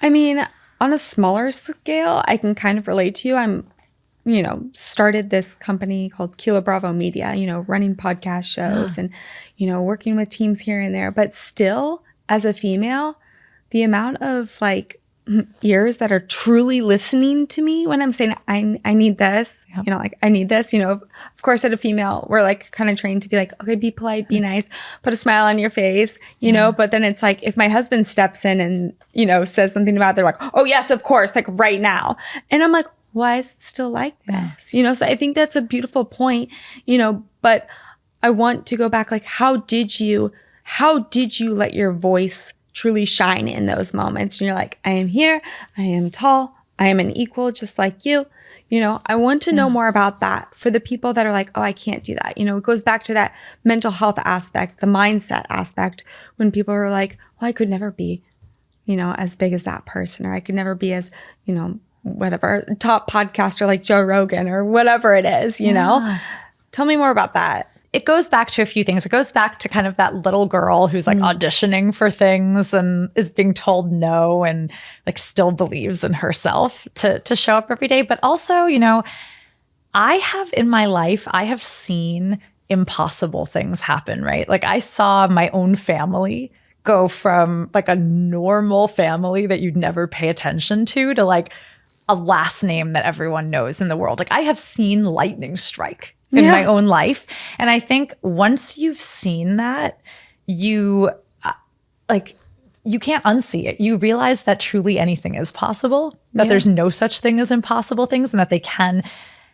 Speaker 2: I mean, on a smaller scale, I can kind of relate to you. I'm started this company called Kilo Bravo Media, running podcast shows and, working with teams here and there. But still, as a female, the amount of like ears that are truly listening to me when I'm saying, I need this, I need this, of course, as a female, we're like kind of trained to be like, okay, be polite, be nice, put a smile on your face, but then it's like, if my husband steps in and, says something about it, they're like, oh yes, of course, like right now. And I'm like, why is it still like this? So I think that's a beautiful point, but I want to go back, like, how did you let your voice truly shine in those moments? And you're like, I am here, I am tall, I am an equal, just like you. I want to know more about that for the people that are like, oh, I can't do that. It goes back to that mental health aspect, the mindset aspect, when people are like, well, I could never be, as big as that person, or I could never be as, whatever, top podcaster like Joe Rogan or whatever it is, Tell me more about that.
Speaker 1: It goes back to a few things. It goes back to kind of that little girl who's like auditioning for things and is being told no and like still believes in herself to show up every day. But also, I have in my life, I have seen impossible things happen, right? Like I saw my own family go from like a normal family that you'd never pay attention to like a last name that everyone knows in the world. Like I have seen lightning strike in my own life. And I think once you've seen that, you can't unsee it. You realize that truly anything is possible, that there's no such thing as impossible things, and that they can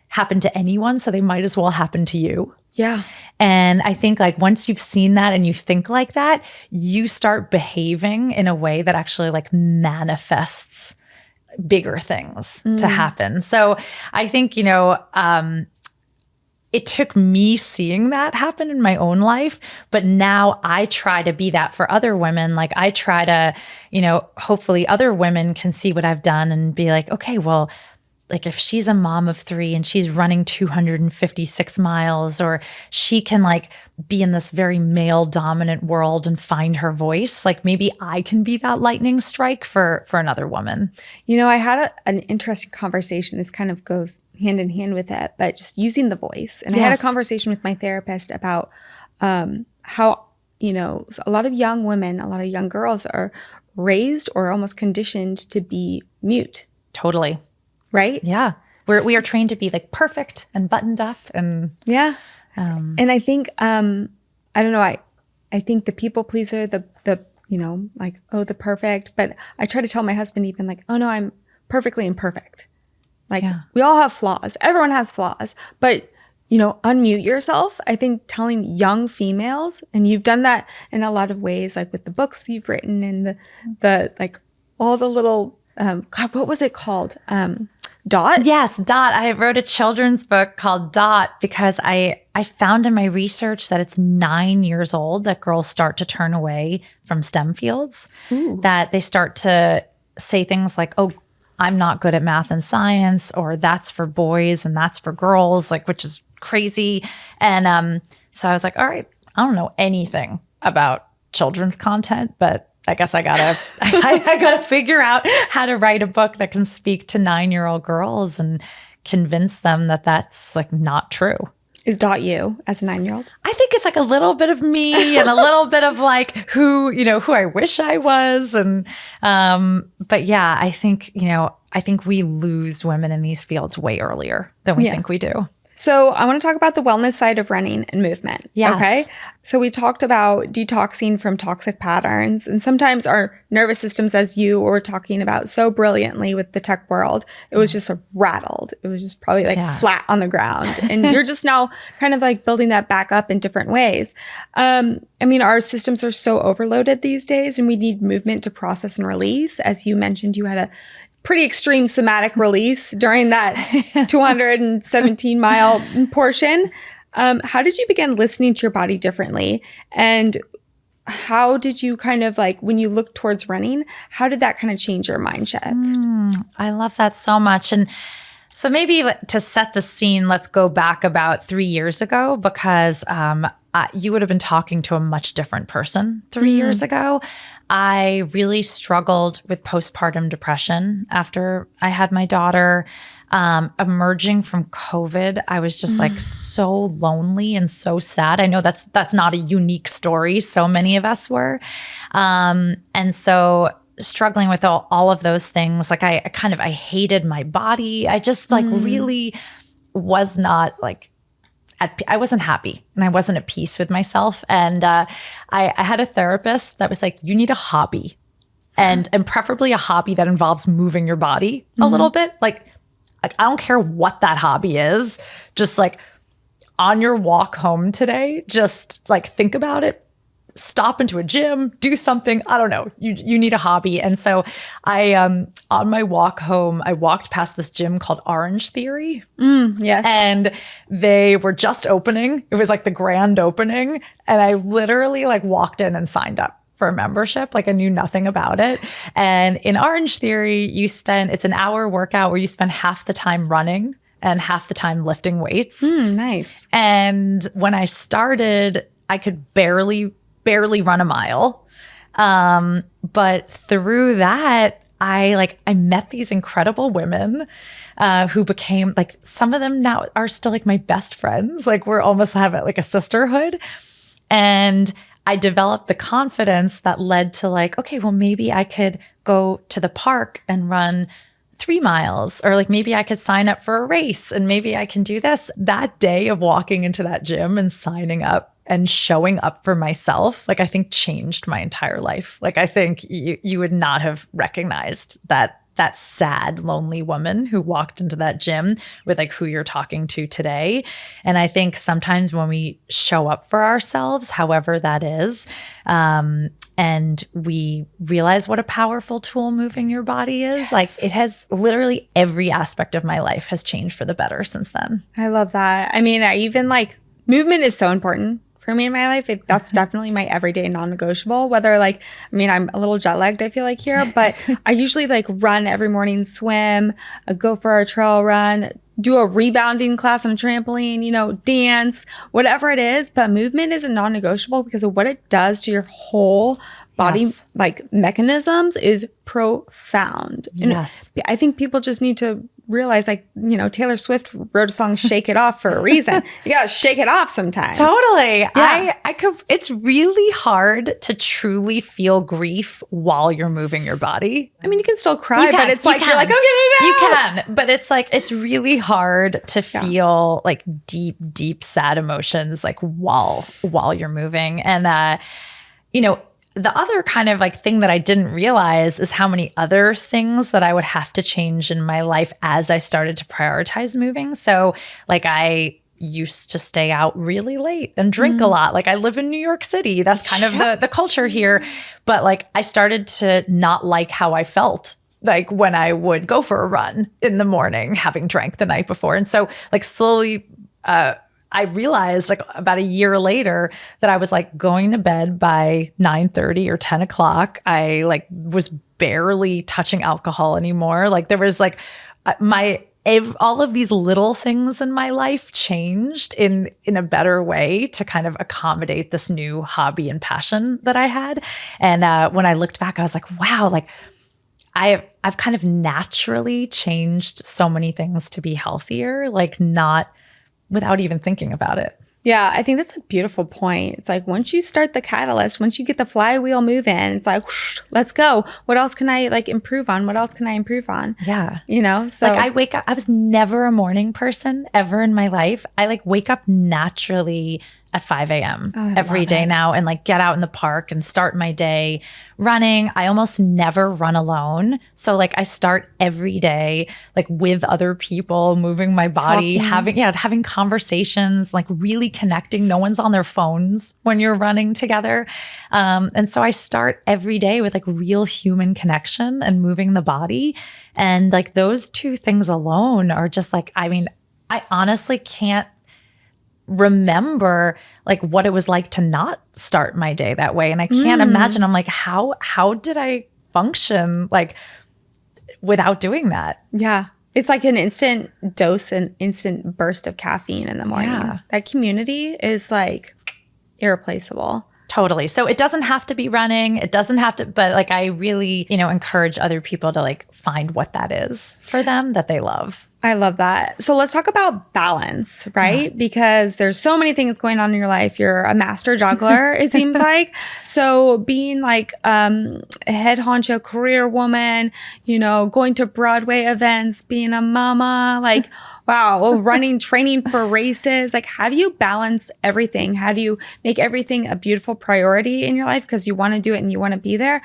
Speaker 1: happen to anyone. So they might as well happen to you.
Speaker 2: Yeah.
Speaker 1: And I think like once you've seen that and you think like that, you start behaving in a way that actually like manifests bigger things to happen. So I think, it took me seeing that happen in my own life, but now I try to be that for other women. Like I try to, hopefully other women can see what I've done and be like, okay, well, like if she's a mom of 3 and she's running 256 miles, or she can like be in this very male dominant world and find her voice, like maybe I can be that lightning strike for another woman.
Speaker 2: I had an interesting conversation. This kind of goes hand in hand with it, but just using the voice. And I had a conversation with my therapist about how, a lot of young women, a lot of young girls are raised or almost conditioned to be mute.
Speaker 1: Totally.
Speaker 2: right?
Speaker 1: Yeah. We are trained to be like perfect and buttoned up and
Speaker 2: yeah. And I think, I don't know, I think the people pleaser, the like, oh, the perfect, but I try to tell my husband even like, oh no, I'm perfectly imperfect. Like we all have flaws. Everyone has flaws, but unmute yourself. I think telling young females, and you've done that in a lot of ways, like with the books you've written and the like all the little, God, what was it called? Dot?
Speaker 1: Yes, Dot. I wrote a children's book called Dot because I found in my research that it's 9 years old that girls start to turn away from STEM fields, that they start to say things like, oh, I'm not good at math and science, or that's for boys and that's for girls, like, which is crazy. And so I was like, all right, I don't know anything about children's content, but I guess I gotta figure out how to write a book that can speak to 9-year-old girls and convince them that that's like not true.
Speaker 2: Is Dot you as a 9-year-old?
Speaker 1: I think it's like a little bit of me and a little bit of like who I wish I was. And, but yeah, I think we lose women in these fields way earlier than we think we do.
Speaker 2: So I want to talk about the wellness side of running and movement.
Speaker 1: Yes.
Speaker 2: Okay. So we talked about detoxing from toxic patterns, and sometimes our nervous systems, as you were talking about so brilliantly with the tech world, it was just rattled. It was just probably like flat on the ground. And you're just now kind of like building that back up in different ways. I mean, our systems are so overloaded these days, and we need movement to process and release. As you mentioned, you had a pretty extreme somatic release during that 217-mile portion. How did you begin listening to your body differently? And how did you kind of like, when you look towards running, how did that kind of change your mind shift?
Speaker 1: I love that so much. And so maybe to set the scene, let's go back about 3 years ago, because you would have been talking to a much different person 3 years ago. I really struggled with postpartum depression after I had my daughter. Emerging from COVID, I was just like so lonely and so sad. I know that's not a unique story. So many of us were. And so struggling with all of those things, like I hated my body. I just like really was not like, I wasn't happy and I wasn't at peace with myself. And I had a therapist that was like, you need a hobby, and preferably a hobby that involves moving your body a little bit. Like I don't care what that hobby is. Just like on your walk home today, just like think about it. Stop into a gym, do something. I don't know. You need a hobby. And so I, on my walk home, I walked past this gym called Orange Theory.
Speaker 2: Yes.
Speaker 1: And they were just opening. It was like the grand opening. And I literally like walked in and signed up for a membership. Like I knew nothing about it. And in Orange Theory, it's an hour workout where you spend half the time running and half the time lifting weights.
Speaker 2: Nice.
Speaker 1: And when I started, I could barely run a mile. But through that, I met these incredible women who became like, some of them now are still like my best friends. Like we're almost having like a sisterhood. And I developed the confidence that led to like, okay, well, maybe I could go to the park and run 3 miles, or like maybe I could sign up for a race and maybe I can do this. That day of walking into that gym and signing up and showing up for myself, like I think changed my entire life. Like I think you would not have recognized that sad, lonely woman who walked into that gym with like who you're talking to today. And I think sometimes when we show up for ourselves, however that is, and we realize what a powerful tool moving your body is, yes. Like it has literally every aspect of my life has changed for the better since then.
Speaker 2: I love that. I mean, I even like movement is so important for me in my life. That's definitely my everyday non-negotiable, whether like, I mean, I'm a little jet lagged, I feel like here, but I usually like run every morning, swim, go for a trail run, do a rebounding class on a trampoline, dance, whatever it is. But movement is a non-negotiable because of what it does to your whole body, yes. Like mechanisms is profound. And
Speaker 1: yes.
Speaker 2: I think people just need to realize like, Taylor Swift wrote a song, Shake It Off, for a reason. You got to shake it off sometimes.
Speaker 1: Totally.
Speaker 2: Yeah.
Speaker 1: It's really hard to truly feel grief while you're moving your body.
Speaker 2: I mean, you can still cry, but it's like, you're like,
Speaker 1: okay,
Speaker 2: it
Speaker 1: you
Speaker 2: out.
Speaker 1: can, but it's like, it's really hard to feel like deep, sad emotions, like while you're moving. And, the other kind of like thing that I didn't realize is how many other things that I would have to change in my life as I started to prioritize moving. So like I used to stay out really late and drink a lot. Like I live in New York City. That's kind of the culture here. But like I started to not like how I felt like when I would go for a run in the morning, having drank the night before. And so like slowly, I realized like about a year later that I was like going to bed by 9:30 or 10 o'clock. I like was barely touching alcohol anymore. Like there was like all of these little things in my life changed in a better way to kind of accommodate this new hobby and passion that I had. And when I looked back, I was like, wow, like I've kind of naturally changed so many things to be healthier, like not without even thinking about it.
Speaker 2: Yeah, I think that's a beautiful point. It's like once you start the catalyst, once you get the flywheel moving, it's like, whoosh, let's go. What else can I like improve on? What else can I improve on?
Speaker 1: Yeah.
Speaker 2: So
Speaker 1: like I wake up, I was never a morning person ever in my life. I like wake up naturally at 5 a.m. every day now and like get out in the park and start my day running. I almost never run alone. So like I start every day like with other people, moving my body, having conversations, like really connecting. No one's on their phones when you're running together. And so I start every day with like real human connection and moving the body. And like those two things alone are just like, I mean, I honestly can't remember like what it was like to not start my day that way. And I can't imagine, I'm like, how did I function like without doing that?
Speaker 2: Yeah. It's like an instant dose, an instant burst of caffeine in the morning.
Speaker 1: Yeah.
Speaker 2: That community is like irreplaceable.
Speaker 1: Totally. So it doesn't have to be running. It doesn't have to, but like I really, encourage other people to like find what that is for them that they love.
Speaker 2: I love that. So let's talk about balance, right? Yeah. Because there's so many things going on in your life. You're a master juggler, it seems like. So being like a head honcho career woman, going to Broadway events, being a mama, like, wow, running, training for races. Like, how do you balance everything? How do you make everything a beautiful priority in your life? Because you want to do it and you want to be there.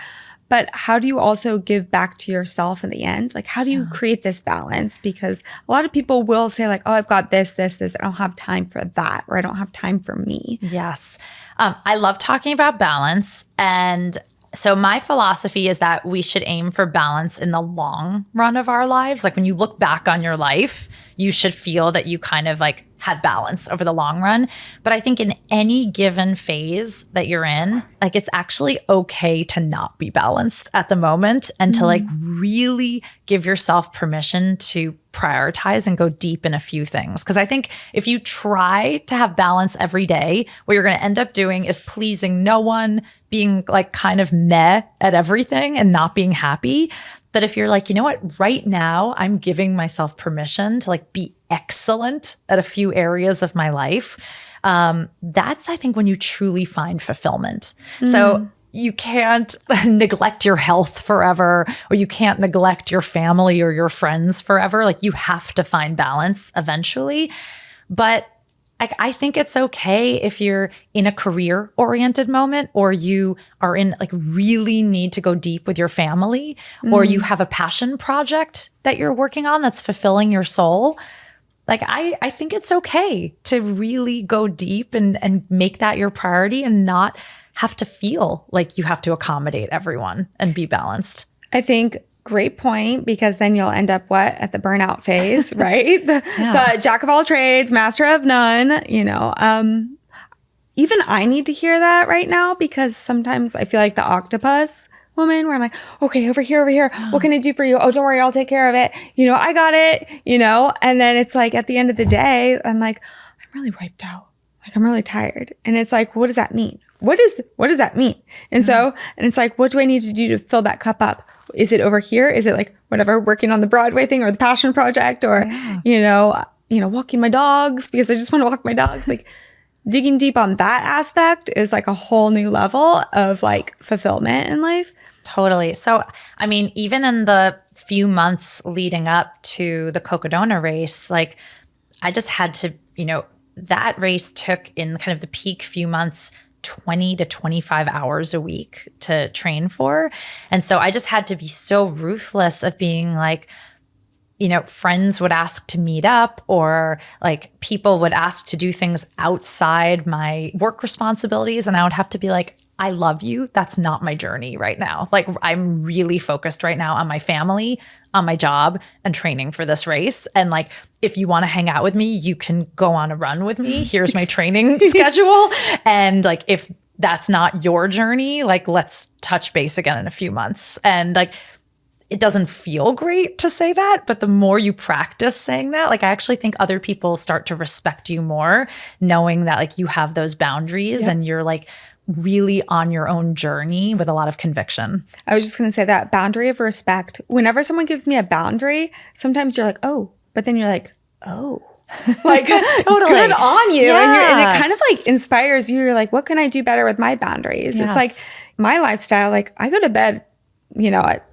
Speaker 2: But how do you also give back to yourself in the end? Like, how do you create this balance? Because a lot of people will say like, oh, I've got this. I don't have time for that, or I don't have time for me.
Speaker 1: Yes. I love talking about balance. And so my philosophy is that we should aim for balance in the long run of our lives. Like when you look back on your life, you should feel that you kind of like had balance over the long run. But I think in any given phase that you're in, like it's actually okay to not be balanced at the moment and to like really give yourself permission to prioritize and go deep in a few things. Because I think if you try to have balance every day, what you're going to end up doing is pleasing no one, being like kind of meh at everything and not being happy. But if you're like, you know what, right now I'm giving myself permission to like be excellent at a few areas of my life. That's, I think, when you truly find fulfillment. So you can't neglect your health forever, or you can't neglect your family or your friends forever. Like you have to find balance eventually. But I think it's okay if you're in a career-oriented moment, or you are in like really need to go deep with your family, or you have a passion project that you're working on that's fulfilling your soul. Like I think it's okay to really go deep and make that your priority and not have to feel like you have to accommodate everyone and be balanced.
Speaker 2: I think great point, because then you'll end up at the burnout phase, right? The jack of all trades, master of none, even I need to hear that right now, because sometimes I feel like the octopus woman where I'm like, okay, over here. What can I do for you? Oh, don't worry. I'll take care of it. I got it, and then it's like at the end of the day, I'm like, I'm really wiped out. Like I'm really tired. And it's like, what does that mean? What does that mean? And so, and it's like, what do I need to do to fill that cup up? is it over here? Is it like whatever, working on the Broadway thing or the Passion Project or, walking my dogs because I just want to walk my dogs. Like digging deep on that aspect is like a whole new level of like fulfillment in life.
Speaker 1: Totally. So, I mean, even in the few months leading up to the Cocodona race, like I just had to, that race took in kind of the peak few months 20 to 25 hours a week to train for. And so I just had to be so ruthless of being like, friends would ask to meet up or like people would ask to do things outside my work responsibilities. And I would have to be like, I love you. That's not my journey right now. Like I'm really focused right now on my family, on my job and training for this race. And like, if you want to hang out with me, you can go on a run with me. Here's my training schedule. And like, if that's not your journey, like let's touch base again in a few months. And like, it doesn't feel great to say that, but the more you practice saying that, like I actually think other people start to respect you more, knowing that like you have those boundaries and you're like really on your own journey with a lot of conviction.
Speaker 2: I was just going to say that boundary of respect. Whenever someone gives me a boundary, sometimes you're like, oh, but then you're like, oh, like
Speaker 1: totally
Speaker 2: good on you. And it kind of like inspires you. You're like, what can I do better with my boundaries? Yes. It's like my lifestyle. Like I go to bed, at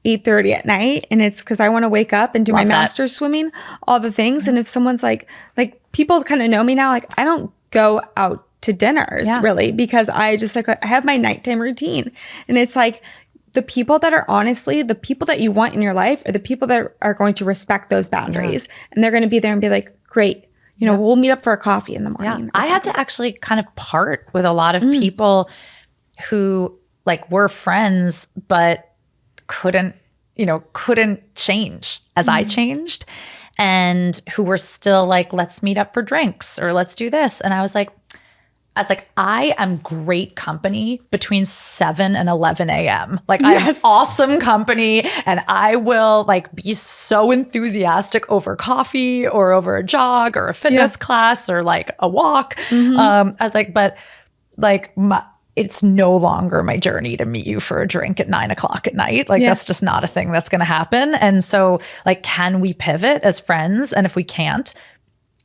Speaker 2: 8:30 at night, and it's because I want to wake up and do my master's swimming, all the things. And if someone's like people kind of know me now, like I don't go out to dinners really, because I just like, I have my nighttime routine. And it's like the people that are honestly, the people that you want in your life are the people that are going to respect those boundaries. And they're going to be there and be like, great, we'll meet up for a coffee in the morning.
Speaker 1: I had to actually kind of part with a lot of people who like were friends, but couldn't change as I changed, and who were still like, let's meet up for drinks or let's do this. And I was like, I am great company between 7 and 11 a.m. Like I'm awesome company, and I will like be so enthusiastic over coffee or over a jog or a fitness class or like a walk. I was like, but like it's no longer my journey to meet you for a drink at 9 o'clock at night. Like that's just not a thing that's going to happen. And so like, can we pivot as friends? And if we can't,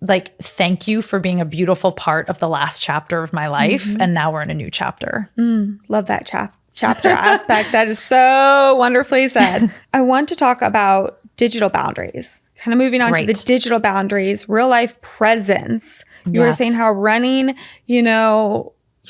Speaker 1: like, thank you for being a beautiful part of the last chapter of my life. And now we're in a new chapter.
Speaker 2: Love that chapter aspect. That is so wonderfully said. I want to talk about digital boundaries, kind of moving on to the digital boundaries, real life presence. You were saying how running,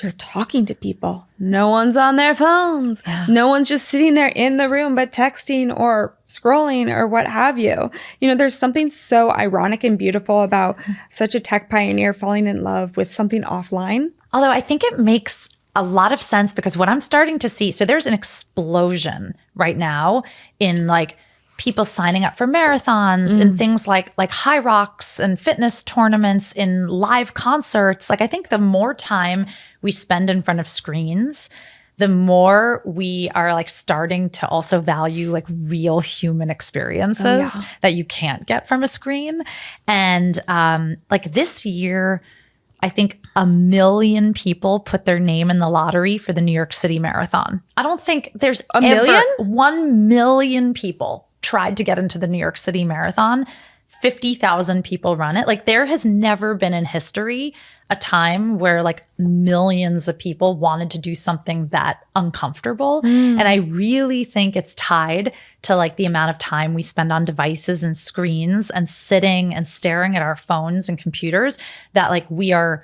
Speaker 2: you're talking to people. No one's on their phones. No one's just sitting there in the room, but texting or scrolling or what have you. There's something so ironic and beautiful about such a tech pioneer falling in love with something offline.
Speaker 1: Although I think it makes a lot of sense because what I'm starting to see, so there's an explosion right now in like people signing up for marathons and things like high rocks and fitness tournaments in live concerts. Like I think the more time we spend in front of screens, the more we are like starting to also value like real human experiences that you can't get from a screen. And like this year, I think 1 million people put their name in the lottery for the New York City Marathon. I don't think there's 1 million people tried to get into the New York City Marathon. 50,000 people run it. Like there has never been in history a time where like millions of people wanted to do something that uncomfortable. And I really think it's tied to like the amount of time we spend on devices and screens and sitting and staring at our phones and computers, that like we are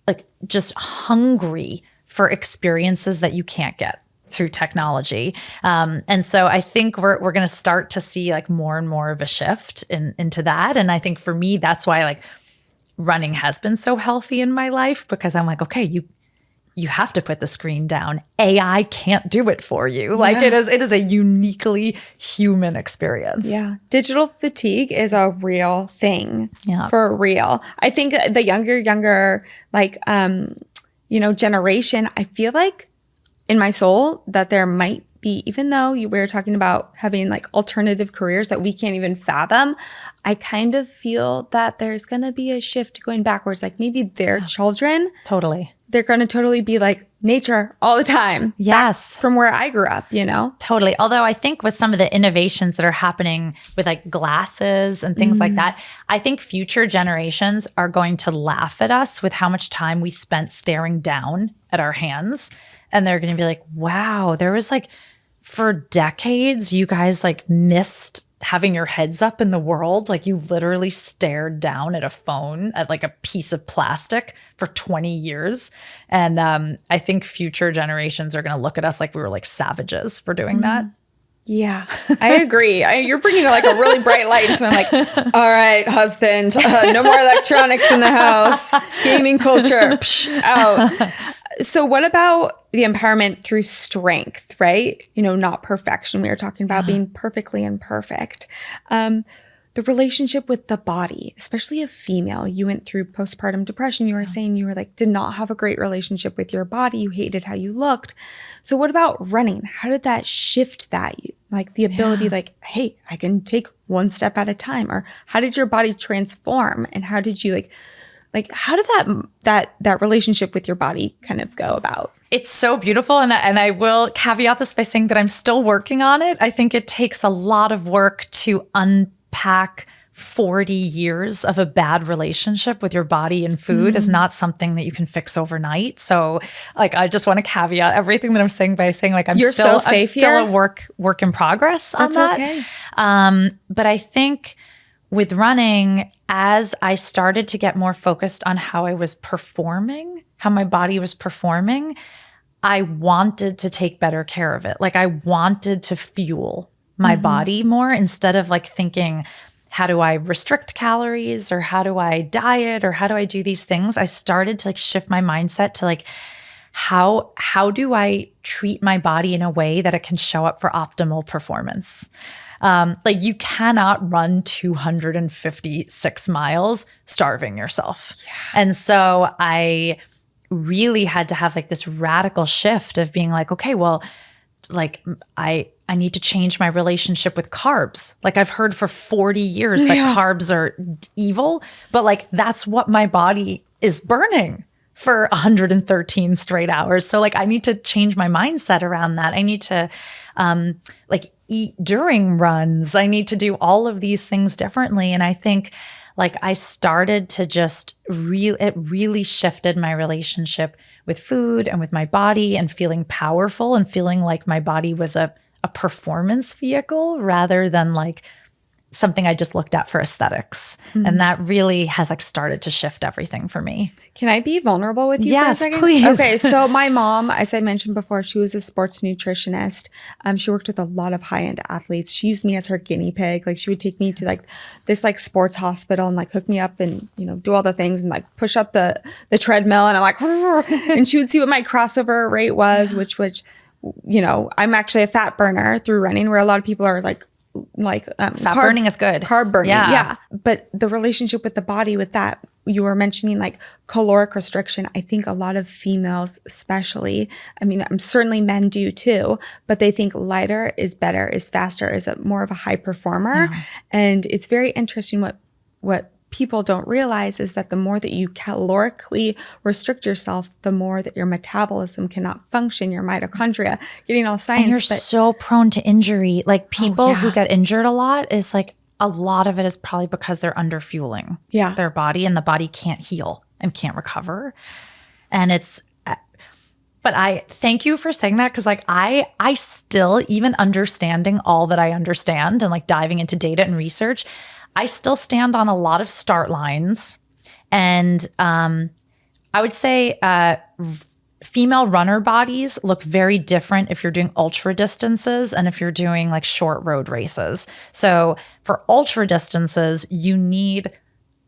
Speaker 1: like just hungry for experiences that you can't get through technology. And so I think we're going to start to see like more and more of a shift into that. And I think for me, that's why like running has been so healthy in my life, because I'm like, okay, you have to put the screen down. AI can't do it for you. Like it is a uniquely human experience.
Speaker 2: Yeah. Digital fatigue is a real thing for real. I think the younger, like, generation, I feel like in my soul that there might be, even though we were talking about having like alternative careers that we can't even fathom, I kind of feel that there's going to be a shift going backwards. Like maybe their children,
Speaker 1: totally,
Speaker 2: they're going to totally be like, nature all the time.
Speaker 1: Yes.
Speaker 2: From where I grew up, you know?
Speaker 1: Totally. Although I think with some of the innovations that are happening with like glasses and things like that, I think future generations are going to laugh at us with how much time we spent staring down at our hands. And they're going to be like, wow, there was like, for decades, you guys like missed having your heads up in the world. Like you literally stared down at a phone, at like a piece of plastic for 20 years. And I think future generations are going to look at us like we were like savages for doing that.
Speaker 2: Yeah, I agree. You're bringing like a really bright light into it. I'm like, all right, husband, no more electronics in the house. Gaming culture, out. So what about the empowerment through strength, right? You know, not perfection. We were talking about being perfectly imperfect. The relationship with the body, especially a female. You went through postpartum depression. You were saying you were like, did not have a great relationship with your body. You hated how you looked. So what about running? How did that shift that? Like the ability, like, hey, I can take one step at a time. Or how did your body transform? And how did you like how did that relationship with your body kind of go about?
Speaker 1: It's so beautiful. And I will caveat this by saying that I'm still working on it. I think it takes a lot of work to unpack 40 years of a bad relationship with your body and food is not something that you can fix overnight. So like, I just want to caveat everything that I'm saying by saying like, I'm still a work in progress on that.
Speaker 2: Okay.
Speaker 1: But I think with running, as I started to get more focused on how I was performing, how my body was performing, I wanted to take better care of it. Like I wanted to fuel my body more instead of like thinking, how do I restrict calories or how do I diet or how do I do these things? I started to like shift my mindset to like, how do I treat my body in a way that it can show up for optimal performance? Like you cannot run 256 miles starving yourself. Yeah. And so I really had to have like this radical shift of being like, okay, well, like I need to change my relationship with carbs. Like I've heard for 40 years that carbs are evil, but like that's what my body is burning for 113 straight hours. So like I need to change my mindset around that. I need to like eat during runs. I need to do all of these things differently. And I think like I started to just it really shifted my relationship with food and with my body and feeling powerful and feeling like my body was a performance vehicle rather than like something I just looked at for aesthetics. And that really has like started to shift everything for me.
Speaker 2: Can I be vulnerable with you for a second?
Speaker 1: Please.
Speaker 2: Okay, so my mom, as I mentioned before, she was a sports nutritionist. She worked with a lot of high-end athletes. She used me as her guinea pig. Like she would take me to like this like sports hospital and like hook me up and, you know, do all the things and like push up the treadmill. And I'm like, and she would see what my crossover rate was, which, you know, I'm actually a fat burner through running where a lot of people are like
Speaker 1: fat burning is good.
Speaker 2: Carb burning. Yeah. But the relationship with the body with that, you were mentioning like caloric restriction. I think a lot of females, especially, I mean, certainly men do too, but they think lighter is better, is faster, is more of a high performer. And it's very interesting what people don't realize is that the more that you calorically restrict yourself, the more that your metabolism cannot function, your mitochondria, getting all science.
Speaker 1: And you're so prone to injury. Like people who get injured a lot is like, a lot of it is probably because they're underfueling their body and the body can't heal and can't recover. And but I thank you for saying that because like I still, even understanding all that I understand and like diving into data and research, I still stand on a lot of start lines. And I would say female runner bodies look very different if you're doing ultra distances and if you're doing like short road races. So for ultra distances, you need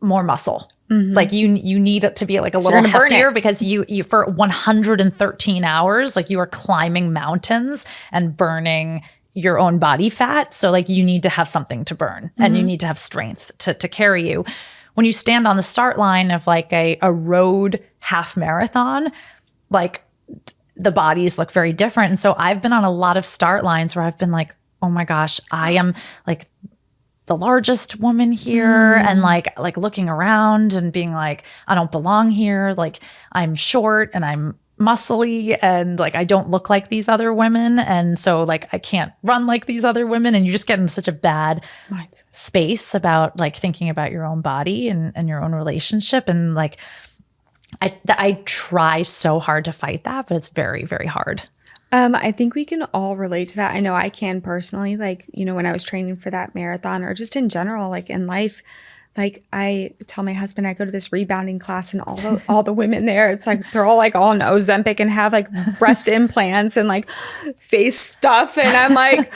Speaker 1: more muscle. Like you need it to be like a little heftier because you for 113 hours, like you are climbing mountains and burning your own body fat. So like you need to have something to burn and you need to have strength to carry you. When you stand on the start line of like a road half marathon, like the bodies look very different. And so I've been on a lot of start lines where I've been like, oh my gosh, I am like the largest woman here and like looking around and being like, I don't belong here. Like I'm short and I'm muscly and like I don't look like these other women. And so like I can't run like these other women. And you just get in such a bad space about like thinking about your own body and your own relationship. And like I try so hard to fight that, but it's very, very hard.
Speaker 2: I think we can all relate to that. I know I can personally, like, you know, when I was training for that marathon or just in general, like in life, like I tell my husband, I go to this rebounding class and all the women there, it's like, they're all like on Ozempic and have like breast implants and like face stuff. And I'm like,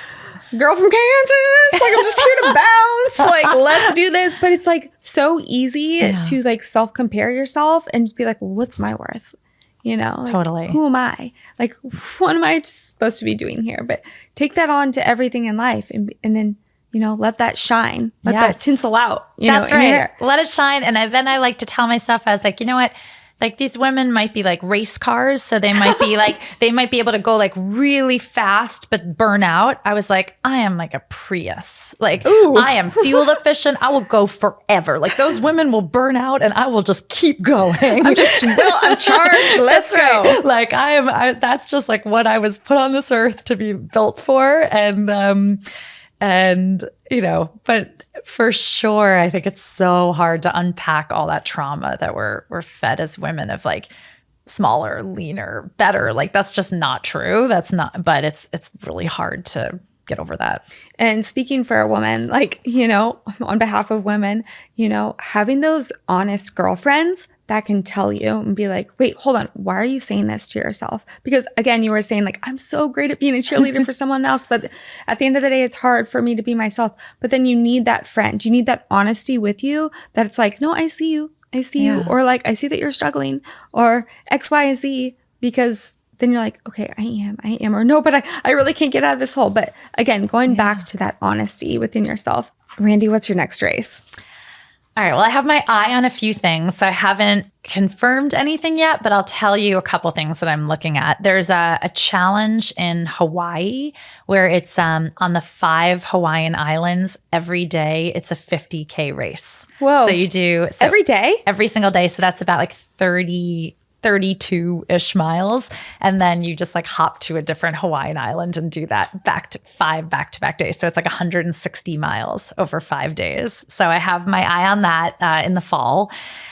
Speaker 2: girl from Kansas, like I'm just here to bounce, like let's do this. But it's like so easy to like self-compare yourself and just be like, well, what's my worth? You know, like,
Speaker 1: totally.
Speaker 2: Who am I? Like, what am I supposed to be doing here? But take that on to everything in life and then, you know, let that shine, let that tinsel out, you know, in your hair.
Speaker 1: Let it shine. And then I like to tell myself, I was like, you know what? Like these women might be like race cars. So they might be like, they might be able to go like really fast, but burn out. I was like, I am like a Prius. Like I am fuel efficient. I will go forever. Like those women will burn out and I will just keep going.
Speaker 2: I'm charged. Let's go.
Speaker 1: Like that's just like what I was put on this earth to be built for. And you know, but for sure, I think it's so hard to unpack all that trauma that we're fed as women of like smaller, leaner, better. Like that's just not true. That's not, but it's really hard to get over that.
Speaker 2: And speaking for a woman, like, you know, on behalf of women, you know, having those honest girlfriends that can tell you and be like, wait, hold on. Why are you saying this to yourself? Because again, you were saying like, I'm so great at being a cheerleader for someone else. But at the end of the day, it's hard for me to be myself. But then you need that friend. You need that honesty with you that it's like, no, I see you. I see you. Or like, I see that you're struggling or X, Y, and Z, because then you're like, okay, I am, or no, but I really can't get out of this hole. But again, going back to that honesty within yourself. Randi, what's your next race?
Speaker 1: All right. Well, I have my eye on a few things. So I haven't confirmed anything yet, but I'll tell you a couple things that I'm looking at. There's a challenge in Hawaii where it's on the 5 Hawaiian islands. Every day, it's a 50K race.
Speaker 2: Whoa.
Speaker 1: So you do
Speaker 2: every day?
Speaker 1: Every single day. So that's about like 32-ish miles. And then you just like hop to a different Hawaiian island and do that 5 back-to-back days. So it's like 160 miles over 5 days. So I have my eye on that in the fall.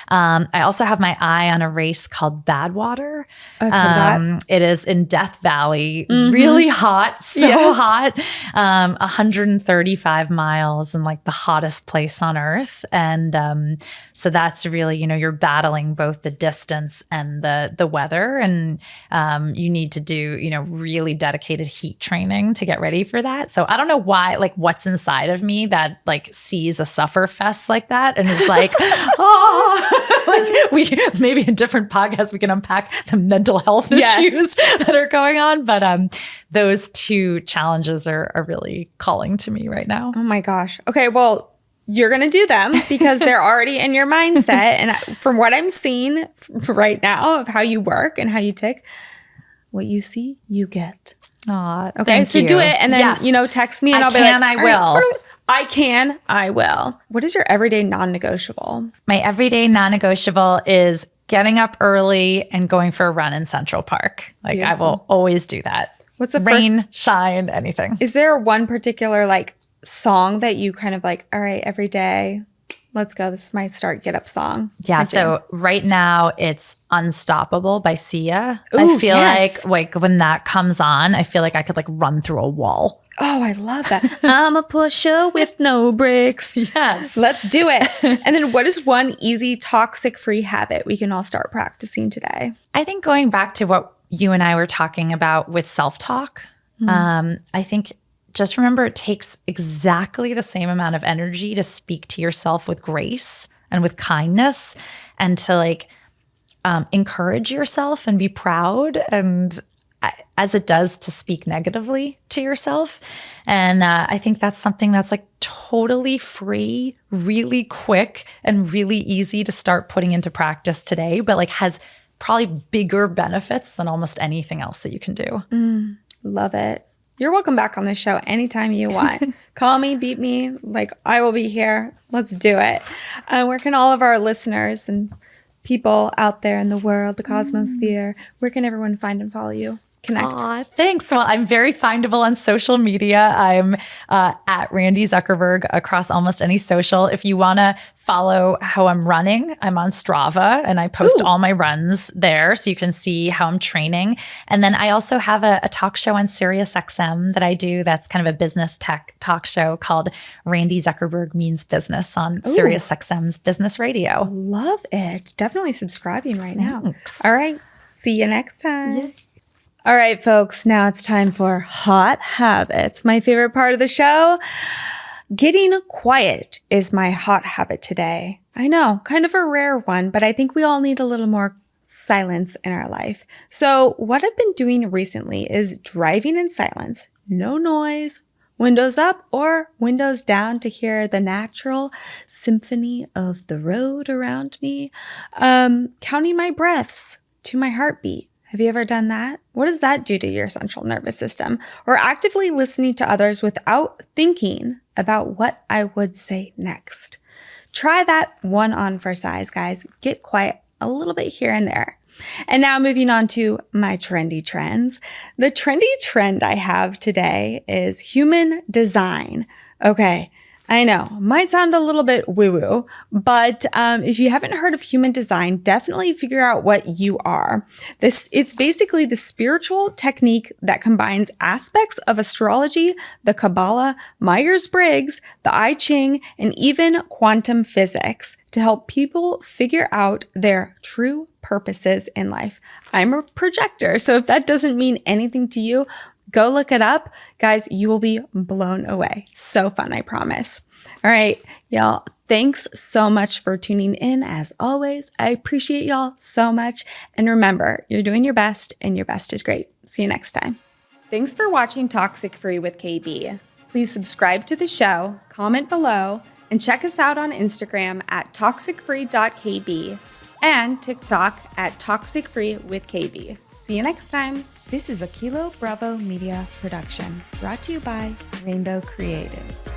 Speaker 1: I also have my eye on a race called Badwater.
Speaker 2: I've heard that.
Speaker 1: It is in Death Valley, really hot, hot, 135 miles in like the hottest place on earth. And so that's really, you know, you're battling both the distance and the weather. And you need to do, you know, really dedicated heat training to get ready for that. So I don't know why, like what's inside of me that like sees a suffer fest like that and is like, oh, like we maybe in different podcasts we can unpack the mental health issues that are going on. But those two challenges are really calling to me right now.
Speaker 2: Oh my gosh. Okay, well, you're going to do them because they're already in your mindset. And from what I'm seeing right now of how you work and how you tick, what you see, you get.
Speaker 1: Aw,
Speaker 2: okay, so do it and then, you know, text me and I'll be like,
Speaker 1: I will.
Speaker 2: I will. What is your everyday non-negotiable?
Speaker 1: My everyday non-negotiable is getting up early and going for a run in Central Park. Like Beautiful. I will always do that.
Speaker 2: What's the
Speaker 1: rain, shine, anything.
Speaker 2: Is there one particular like song that you kind of like, all right, every day, let's go. This is my get up song.
Speaker 1: Yeah. So right now it's Unstoppable by Sia.
Speaker 2: Ooh,
Speaker 1: I feel like when that comes on, I feel like I could like run through a wall.
Speaker 2: Oh, I love that. I'm a pusher with no bricks.
Speaker 1: Yes.
Speaker 2: Let's do it. And then what is one easy toxic-free habit we can all start practicing today?
Speaker 1: I think going back to what you and I were talking about with self-talk, I think just remember it takes exactly the same amount of energy to speak to yourself with grace and with kindness and to like encourage yourself and be proud and as it does to speak negatively to yourself. And I think that's something that's like totally free, really quick, and really easy to start putting into practice today, but like has probably bigger benefits than almost anything else that you can do.
Speaker 2: Love it. You're welcome back on this show anytime you want. Call me, beat me, like I will be here. Let's do it. Where can all of our listeners and people out there in the world, the cosmosphere, where can everyone find and follow you? Connect.
Speaker 1: Aw, thanks. Well, I'm very findable on social media. I'm at Randi Zuckerberg across almost any social. If you want to follow how I'm running, I'm on Strava and I post all my runs there so you can see how I'm training. And then I also have a talk show on SiriusXM that I do that's kind of a business tech talk show called Randi Zuckerberg Means Business on SiriusXM's Business Radio.
Speaker 2: Love it. Definitely subscribing right now.
Speaker 1: Thanks.
Speaker 2: All right. See you next time. All right, folks, now it's time for Hot Habits. My favorite part of the show. Getting quiet is my hot habit today. I know, kind of a rare one, but I think we all need a little more silence in our life. So what I've been doing recently is driving in silence, no noise, windows up or windows down to hear the natural symphony of the road around me, counting my breaths to my heartbeat. Have you ever done that? What does that do to your central nervous system? Or actively listening to others without thinking about what I would say next. Try that one on for size, guys. Get quiet a little bit here and there. And now moving on to my trendy trends. The trendy trend I have today is human design. Okay. I know, might sound a little bit woo-woo, but if you haven't heard of human design, definitely figure out what you are. It's basically the spiritual technique that combines aspects of astrology, the Kabbalah, Myers-Briggs, the I Ching, and even quantum physics to help people figure out their true purposes in life. I'm a projector, so if that doesn't mean anything to you, go look it up. Guys, you will be blown away. It's so fun, I promise. All right, y'all, thanks so much for tuning in. As always, I appreciate y'all so much. And remember, you're doing your best and your best is great. See you next time. Thanks for watching Toxic Free with KB. Please subscribe to the show, comment below, and check us out on Instagram at toxicfree.kb and TikTok at toxicfreewithkb. See you next time. This is a Kilo Bravo Media production brought to you by Rainbow Creative.